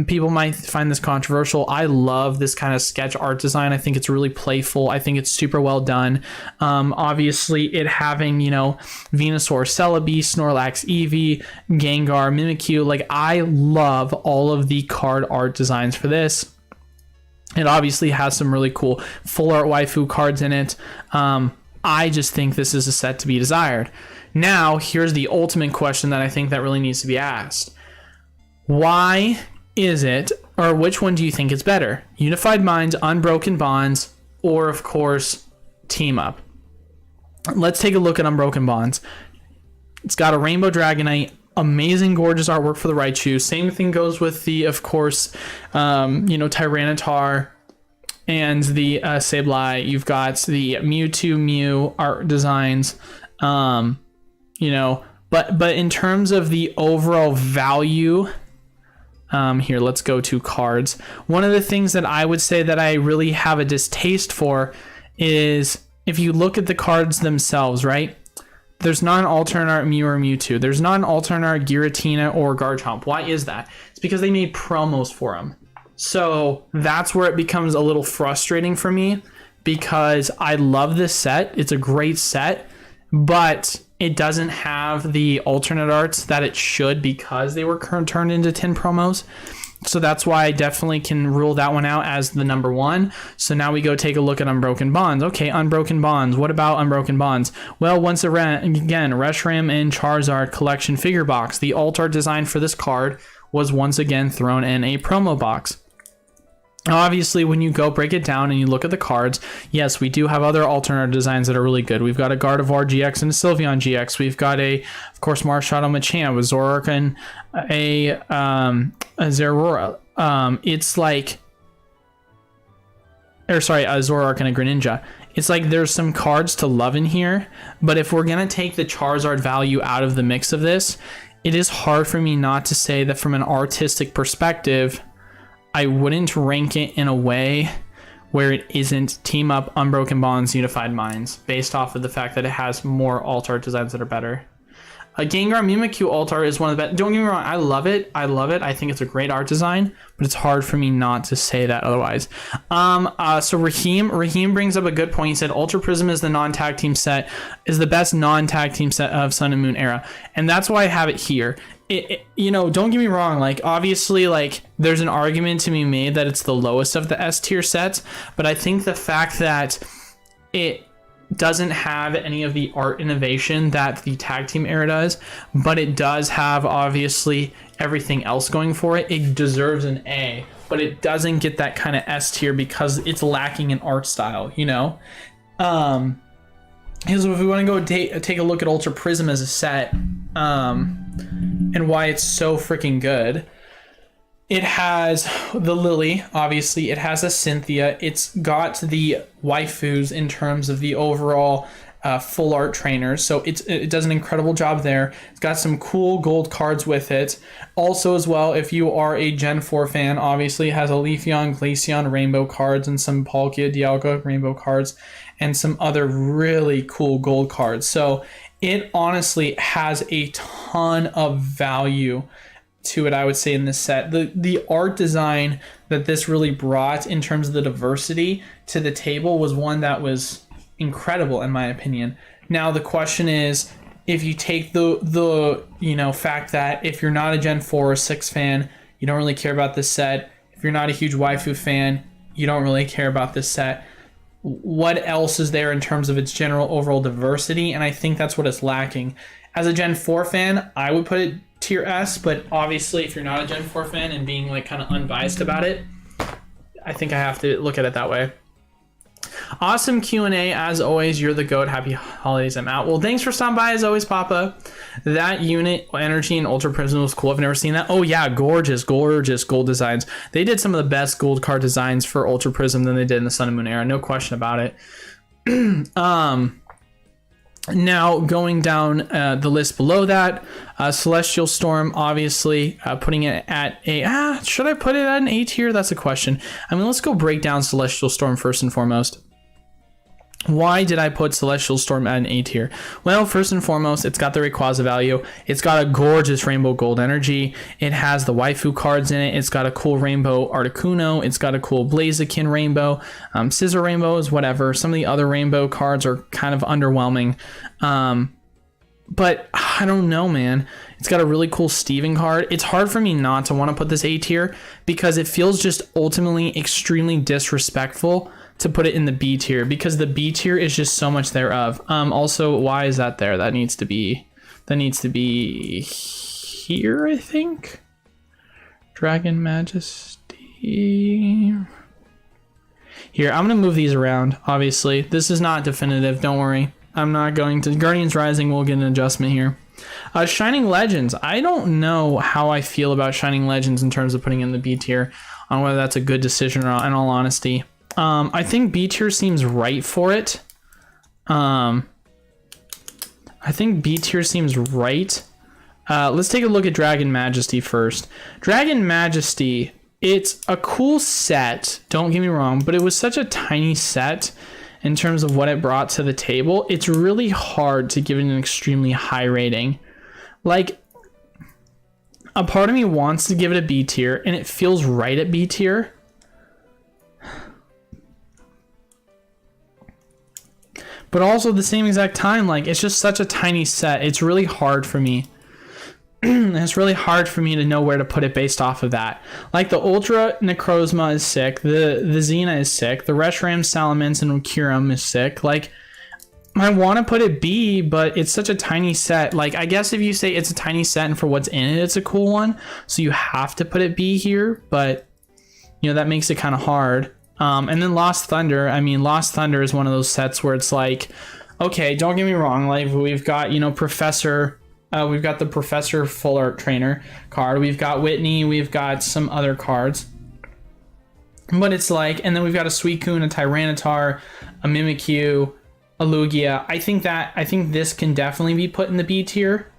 People might find this controversial. I love this kind of sketch art design. I think it's really playful. I think it's super well done. Obviously, it having, you know, Venusaur, Celebi, Snorlax, Eevee, Gengar, Mimikyu. Like, I love all of the card art designs for this. It obviously has some really cool full art waifu cards in it. I just think this is a set to be desired. Now, here's the ultimate question that I think that really needs to be asked. Why is it, or which one do you think is better? Unified Minds, Unbroken Bonds, or of course, Team Up? Let's take a look at Unbroken Bonds. It's got a Rainbow Dragonite, amazing, gorgeous artwork for the Raichu. Same thing goes with the, of course, you know, Tyranitar and the Sableye. You've got the Mewtwo, Mew art designs, you know, but in terms of the overall value, here, let's go to cards. One of the things that I would say that I really have a distaste for is if you look at the cards themselves, right? There's not an alternate art Mew or Mewtwo. There's not an alternate art Giratina or Garchomp. Why is that? It's because they made promos for them. So that's where it becomes a little frustrating for me, because I love this set. It's a great set, but it doesn't have the alternate arts that it should because they were turned into 10 promos. So that's why I definitely can rule that one out as the number one. So now we go take a look at Unbroken Bonds. Okay, Unbroken Bonds. What about Unbroken Bonds? Well, once again, Reshiram and Charizard collection figure box. The alt art design for this card was once again thrown in a promo box. Obviously, when you go break it down and you look at the cards, yes, we do have other alternate designs that are really good. We've got a Gardevoir GX and a Sylveon GX. We've got of course, Marshadow Machamp with Zoroark and a Zeraora. It's like, or sorry, a Zoroark and a Greninja. It's like there's some cards to love in here, but if we're gonna take the Charizard value out of the mix of this, it is hard for me not to say that from an artistic perspective, I wouldn't rank it in a way where it isn't Team Up, Unbroken Bonds, Unified Minds, based off of the fact that it has more alt art designs that are better. A Gengar Mimikyu alt art is one of the best. Don't get me wrong, I love it. I love it. I think it's a great art design, but it's hard for me not to say that otherwise. So Raheem brings up a good point. He said Ultra Prism is the non-tag team set, is the best non-tag team set of Sun and Moon era. And that's why I have it here. You know, don't get me wrong, like, obviously, like, there's an argument to be made that it's the lowest of the S tier sets, but I think the fact that it doesn't have any of the art innovation that the tag team era does, but it does have, obviously, everything else going for it, it deserves an A, but it doesn't get that kind of S tier because it's lacking in art style, you know? Because if we want to go take a look at Ultra Prism as a set, and why it's so freaking good, It has the Lily, obviously. It has a Cynthia. It's got the waifus in terms of the overall full art trainers. So it does an incredible job there. It's got some cool gold cards with it. Also, as well, if you are a Gen 4 fan, obviously it has a Leafeon, Glaceon rainbow cards and some Palkia, Dialga rainbow cards and some other really cool gold cards. So it honestly has a ton of value to it, I would say, in this set. The art design that this really brought in terms of the diversity to the table was one that was incredible in my opinion. Now the question is, if you take the fact that if you're not a Gen 4 or 6 fan, you don't really care about this set. If you're not a huge waifu fan, you don't really care about this set. What else is there in terms of its general overall diversity? And I think that's what it's lacking. As a Gen 4 fan, I would put it tier S, but obviously if you're not a Gen 4 fan and being like kind of unbiased about it, I think I have to look at it that way. Awesome Q&A as always. You're the GOAT. Happy holidays. I'm out. Well, thanks for stopping by as always, Papa. That unit energy and Ultra Prism was cool. I've never seen that. Oh yeah, gorgeous gold designs. They did some of the best gold card designs for Ultra Prism than they did in the Sun and Moon era, no question about it. Now going down the list below that, Celestial Storm, obviously putting it at a should I put it at an A tier? That's a question. I mean, let's go break down Celestial Storm first and foremost. Why did I put Celestial Storm at an A tier? Well, first and foremost, it's got the Rayquaza value. It's got a gorgeous rainbow gold energy. It has the waifu cards in it. It's got a cool rainbow Articuno. It's got a cool Blaziken rainbow, Scissor rainbows, whatever. Some of the other rainbow cards are kind of underwhelming. But I don't know, man. It's got a really cool Steven card. It's hard for me not to want to put this A tier because it feels just ultimately extremely disrespectful to put it in the B tier because the B tier is just so much thereof. Also, why is that there? That needs to be here, I think. Dragon Majesty. Here, I'm gonna move these around. Obviously, this is not definitive. Don't worry. I'm not going to. Guardians Rising will get an adjustment here. Shining Legends. I don't know how I feel about Shining Legends in terms of putting in the B tier, on whether that's a good decision or not, in all honesty. I think B tier seems right for it. I think B tier seems right. Let's take a look at Dragon Majesty first. Dragon Majesty, it's a cool set, don't get me wrong, but it was such a tiny set in terms of what it brought to the table. It's really hard to give it an extremely high rating. Like, a part of me wants to give it a B tier, and it feels right at B tier. But also at the same exact time, like, it's just such a tiny set. It's really hard for me. It's really hard for me to know where to put it based off of that. Like, the Ultra Necrozma is sick. The Xena is sick. The Reshiram, Salamence, and Kyurem is sick. Like, I want to put it B, but it's such a tiny set. Like, I guess if you say it's a tiny set and for what's in it, it's a cool one. So you have to put it B here. But, you know, that makes it kind of hard. And then Lost Thunder. I mean, Lost Thunder is one of those sets where it's like, okay, don't get me wrong. Like, we've got, you know, Professor... we've got the Professor Full Art Trainer card. We've got Whitney. We've got some other cards. But it's like, and then we've got a Suicune, a Tyranitar, a Mimikyu, a Lugia. I think this can definitely be put in the B tier.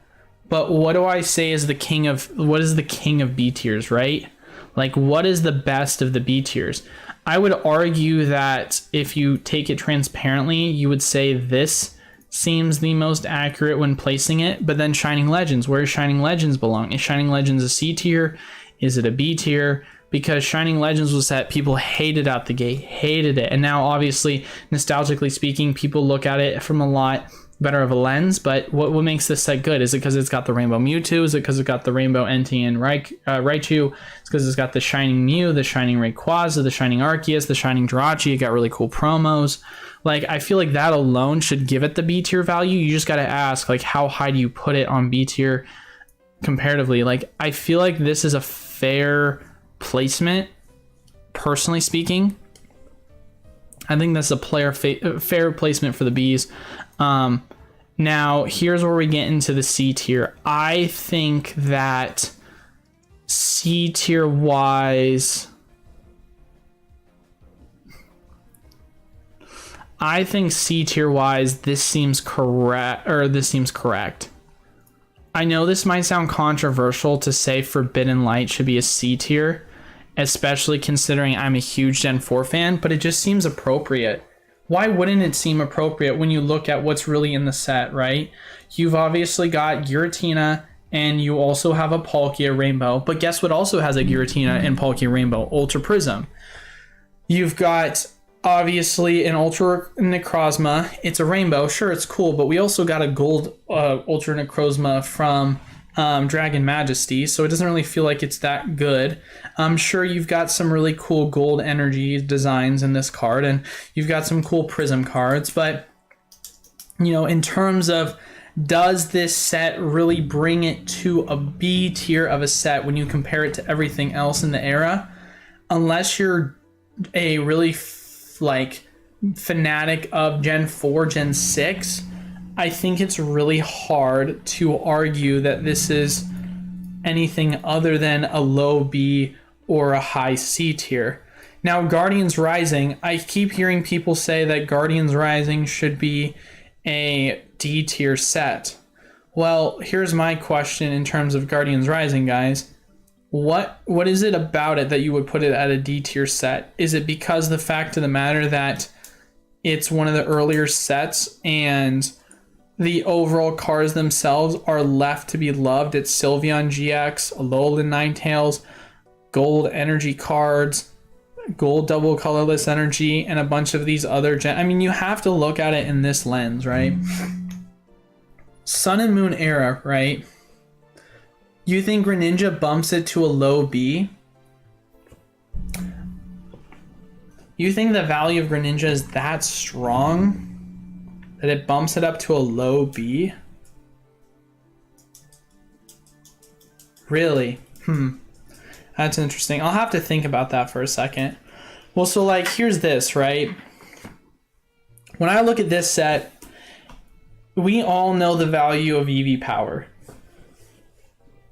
But what do I say is what is the king of B tiers, right? Like, what is the best of the B tiers? I would argue that if you take it transparently, you would say this seems the most accurate when placing it, but then Shining Legends, where does Shining Legends belong? Is Shining Legends a C tier? Is it a B tier? Because Shining Legends was that people hated out the gate, hated it. And now obviously, nostalgically speaking, people look at it from a lot better of a lens, but what makes this set good? Is it because it's got the Rainbow Mewtwo? Is it because it's got the Rainbow NT and Raichu? It's because it's got the Shining Mew, the Shining Rayquaza, the Shining Arceus, the Shining Jirachi. It got really cool promos. Like, I feel like that alone should give it the B tier value. You just got to ask, like, how high do you put it on B tier comparatively? Like, I feel like this is a fair placement, personally speaking. I think that's a fair placement for the Bs. Now, here's where we get into the C tier. I think that C tier wise, I think C tier wise, this seems correct, or this seems correct. I know this might sound controversial to say Forbidden Light should be a C tier, especially considering I'm a huge Gen 4 fan, but it just seems appropriate. Why wouldn't it seem appropriate when you look at what's really in the set, right? You've obviously got Giratina, and you also have a Palkia Rainbow, but guess what also has a Giratina and Palkia Rainbow? Ultra Prism. You've got obviously an Ultra Necrozma. It's a Rainbow, sure, it's cool, but we also got a Gold Ultra Necrozma from Dragon Majesty, so it doesn't really feel like it's that good. I'm sure you've got some really cool gold energy designs in this card, and you've got some cool Prism cards, but you know, in terms of does this set really bring it to a B tier of a set when you compare it to everything else in the era? Unless you're a really fanatic of Gen 4, Gen 6, I think it's really hard to argue that this is anything other than a low B or a high C tier. Now, Guardians Rising, I keep hearing people say that Guardians Rising should be a D tier set. Well, here's my question in terms of Guardians Rising, guys. What is it about it that you would put it at a D tier set? Is it because the fact of the matter that it's one of the earlier sets and the overall cards themselves are left to be loved? It's Sylveon GX, Alolan Ninetales, gold energy cards, gold double colorless energy, and a bunch of these other I mean, you have to look at it in this lens, right? Sun and Moon era, right? You think Greninja bumps it to a low B? You think the value of Greninja is that strong that it bumps it up to a low B? Really? That's interesting. I'll have to think about that for a second. Well, so like, here's this, right? When I look at this set, we all know the value of EV power.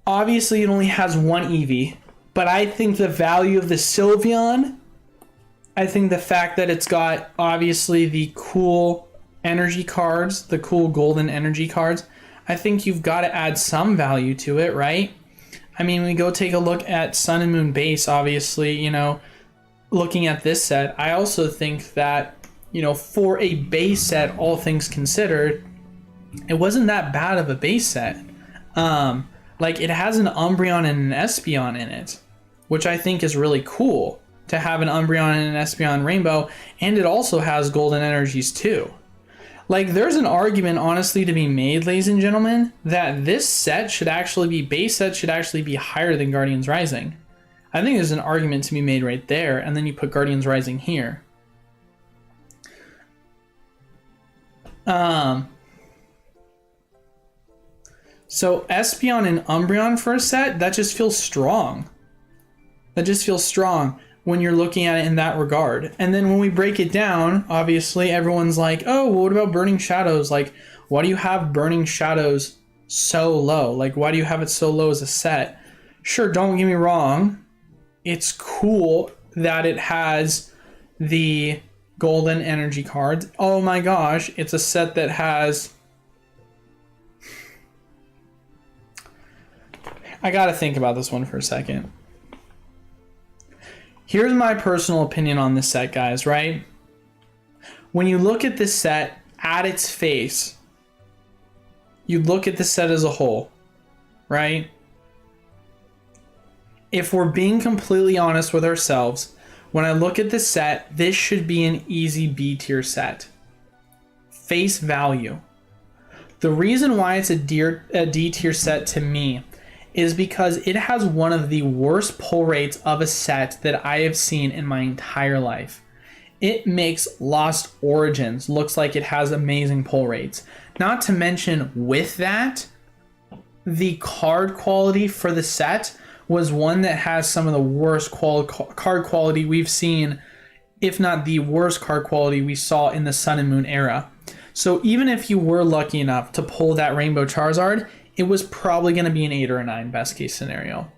Obviously, it only has one EV, but I think the value of the Sylveon, I think the fact that it's got obviously the cool energy cards, the cool golden energy cards, I think you've got to add some value to it, right? I mean, we go take a look at Sun and Moon base, obviously, you know, looking at this set, I also think that, you know, for a base set, all things considered, it wasn't that bad of a base set. Like, it has an Umbreon and an Espeon in it, which I think is really cool to have an Umbreon and an Espeon Rainbow, and it also has golden energies too. Like, there's an argument, honestly, to be made, ladies and gentlemen, that this set should actually be, base set should actually be higher than Guardians Rising. I think there's an argument to be made right there, and then you put Guardians Rising here. So Espeon and Umbreon for a set, that just feels strong. That just feels strong when you're looking at it in that regard. And then when we break it down, obviously everyone's like, oh, well, what about Burning Shadows? Like, why do you have Burning Shadows so low? Like, why do you have it so low as a set? Sure, don't get me wrong. It's cool that it has the golden energy cards. Oh my gosh, it's a set that has... I gotta think about this one for a second. Here's my personal opinion on this set, guys, right? When you look at this set at its face, you look at the set as a whole, right? If we're being completely honest with ourselves, when I look at this set, this should be an easy B tier set. Face value. The reason why it's a D tier set to me is because it has one of the worst pull rates of a set that I have seen in my entire life. It makes Lost Origins looks like it has amazing pull rates. Not to mention, with that, the card quality for the set was one that has some of the worst card quality we've seen, if not the worst card quality we saw in the Sun and Moon era. So even if you were lucky enough to pull that Rainbow Charizard, it was probably going to be an 8 or a 9 best case scenario.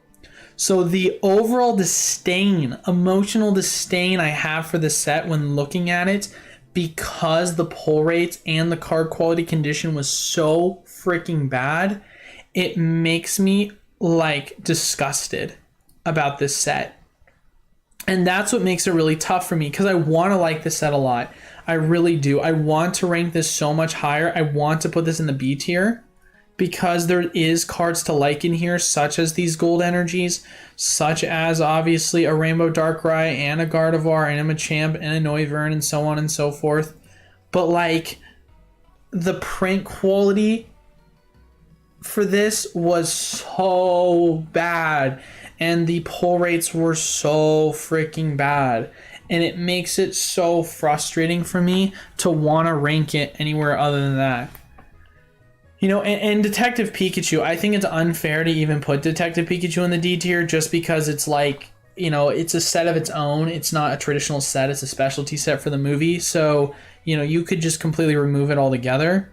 So the overall disdain, emotional disdain I have for the set when looking at it, because the pull rates and the card quality condition was so freaking bad, it makes me like disgusted about this set. And that's what makes it really tough for me, because I want to like this set a lot. I really do. I want to rank this so much higher. I want to put this in the B tier, because there is cards to like in here, such as these gold energies, such as obviously a Rainbow Darkrai and a Gardevoir and a Machamp and a Noivern and so on and so forth. But like, the print quality for this was so bad, and the pull rates were so freaking bad, and it makes it so frustrating for me to want to rank it anywhere other than that. You know, and Detective Pikachu, I think it's unfair to even put Detective Pikachu in the D tier, just because it's like, you know, it's a set of its own. It's not a traditional set. It's a specialty set for the movie. So, you know, you could just completely remove it altogether.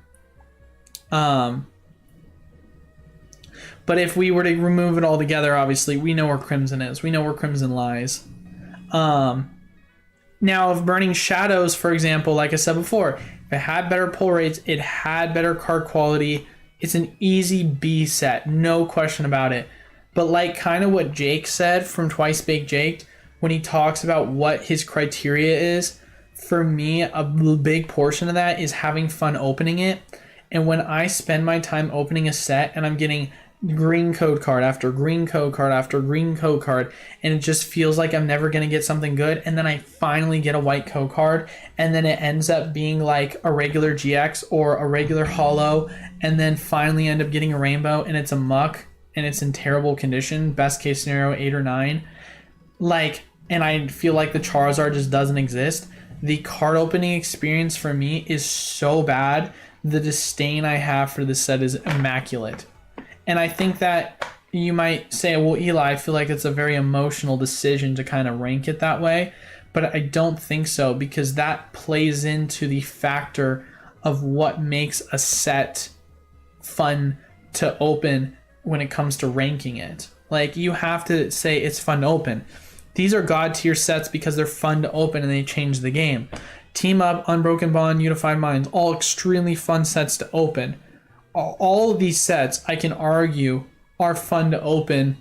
But if we were to remove it altogether, obviously, we know where Crimson is. We know where Crimson lies. Now, if Burning Shadows, for example, like I said before, if it had better pull rates, it had better card quality, it's an easy B set, no question about it. But like kind of what Jake said from Twice Baked Jake, when he talks about what his criteria is, for me, a big portion of that is having fun opening it. And when I spend my time opening a set and I'm getting green code card after green code card after green code card, and it just feels like I'm never going to get something good, and then I finally get a white code card, and then it ends up being like a regular GX or a regular holo, and then finally end up getting a rainbow, and it's a muck and it's in terrible condition, best case scenario 8 or 9, like, and I feel like the Charizard just doesn't exist. The card opening experience for me is so bad. The disdain I have for this set is immaculate. And I think that you might say, well, Eli, I feel like it's a very emotional decision to kind of rank it that way. But I don't think so, because that plays into the factor of what makes a set fun to open when it comes to ranking it. Like, you have to say it's fun to open. These are God tier sets because they're fun to open and they change the game. Team Up, Unbroken Bond, Unified Minds, all extremely fun sets to open. All of these sets, I can argue, are fun to open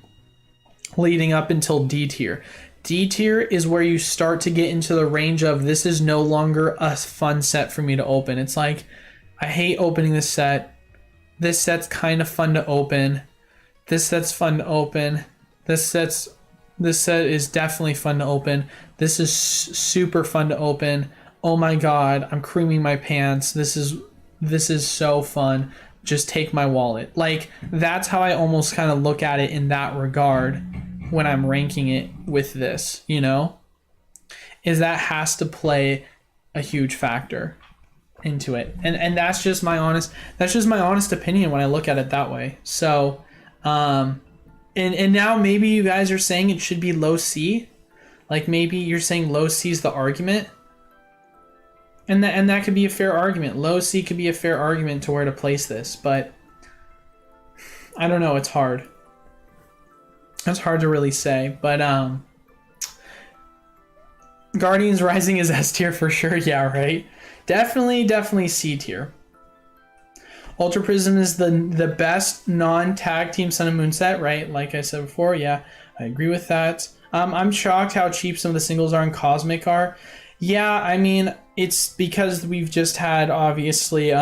leading up until D tier. D tier is where you start to get into the range of, this is no longer a fun set for me to open. It's like, I hate opening this set. This set's kind of fun to open. This set's fun to open. This set is definitely fun to open. This is super fun to open. Oh my god, I'm creaming my pants. This is so fun. Just take my wallet. Like, that's how I almost kind of look at it in that regard when I'm ranking it with this, you know? Is that has to play a huge factor into it. And that's just my honest opinion when I look at it that way. So, and now maybe you guys are saying it should be low C. Like, maybe you're saying low C is the argument. And that could be a fair argument. Low C could be a fair argument to where to place this, but I don't know. It's hard. It's hard to really say, but Guardians Rising is S tier for sure. Yeah, right. Definitely C tier. Ultra Prism is the best non-tag team Sun and Moon set, right? Like I said before, yeah, I agree with that. I'm shocked how cheap some of the singles are in Cosmic are. Yeah, I mean, it's because we've just had, obviously,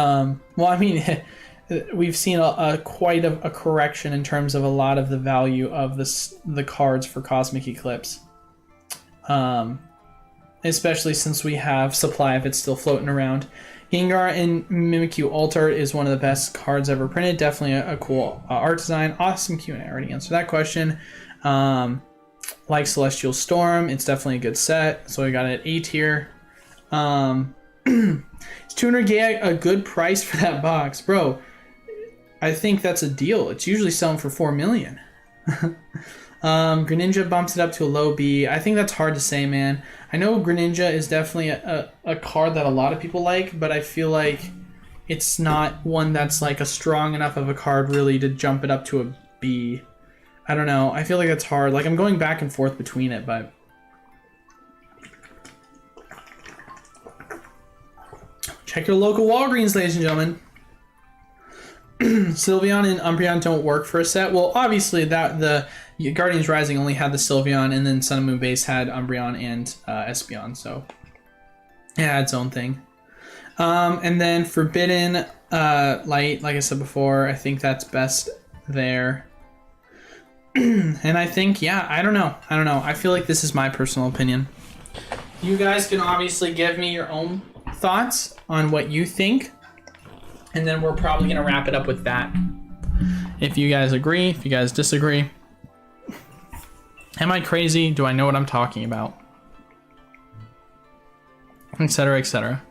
we've seen quite a correction in terms of a lot of the value of the cards for Cosmic Eclipse. Especially since we have supply of it still floating around. Gengar and Mimikyu Alt Art is one of the best cards ever printed. Definitely a cool art design. Awesome Q&A. I already answered that question. Like Celestial Storm, it's definitely a good set. So we got it at A tier. It's 200K a good price for that box, bro. I think that's a deal. It's usually selling for 4 million. Greninja bumps it up to a low B. I think that's hard to say, man. I know Greninja is definitely a card that a lot of people like, but I feel like it's not one that's like a strong enough of a card really to jump it up to a B. I don't know. I feel like it's hard. Like, I'm going back and forth between it, but... Check your local Walgreens, ladies and gentlemen. Sylveon and Umbreon don't work for a set. Well, obviously, the Guardians Rising only had the Sylveon, and then Sun and Moon Base had Umbreon and Espeon, so... it had its own thing. And then Forbidden Light, like I said before, I think that's best there. And I think, yeah, I don't know. I feel like this is my personal opinion. You guys can obviously give me your own thoughts on what you think. And then we're probably going to wrap it up with that. If you guys agree, if you guys disagree. Am I crazy? Do I know what I'm talking about? Etc., etc.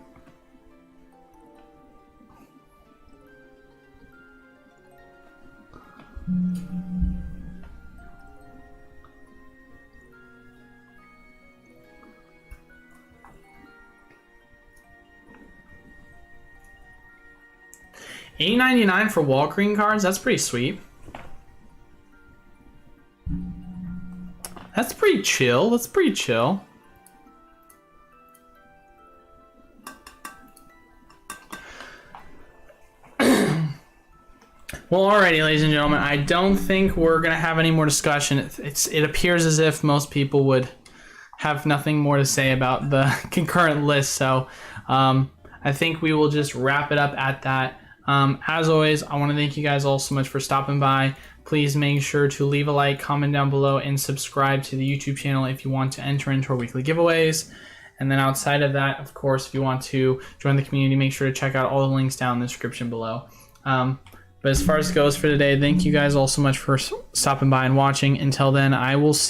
$8.99 for Walgreens cards? That's pretty sweet. That's pretty chill. That's pretty chill. Well, alrighty, ladies and gentlemen, I don't think we're going to have any more discussion. It appears as if most people would have nothing more to say about the concurrent list, so I think we will just wrap it up at that. As always, I want to thank you guys all so much for stopping by. Please make sure to leave a like, comment down below, and subscribe to the YouTube channel if you want to enter into our weekly giveaways. And then outside of that, of course, if you want to join the community, make sure to check out all the links down in the description below. But as far as it goes for today, thank you guys all so much for stopping by and watching. Until then, I will see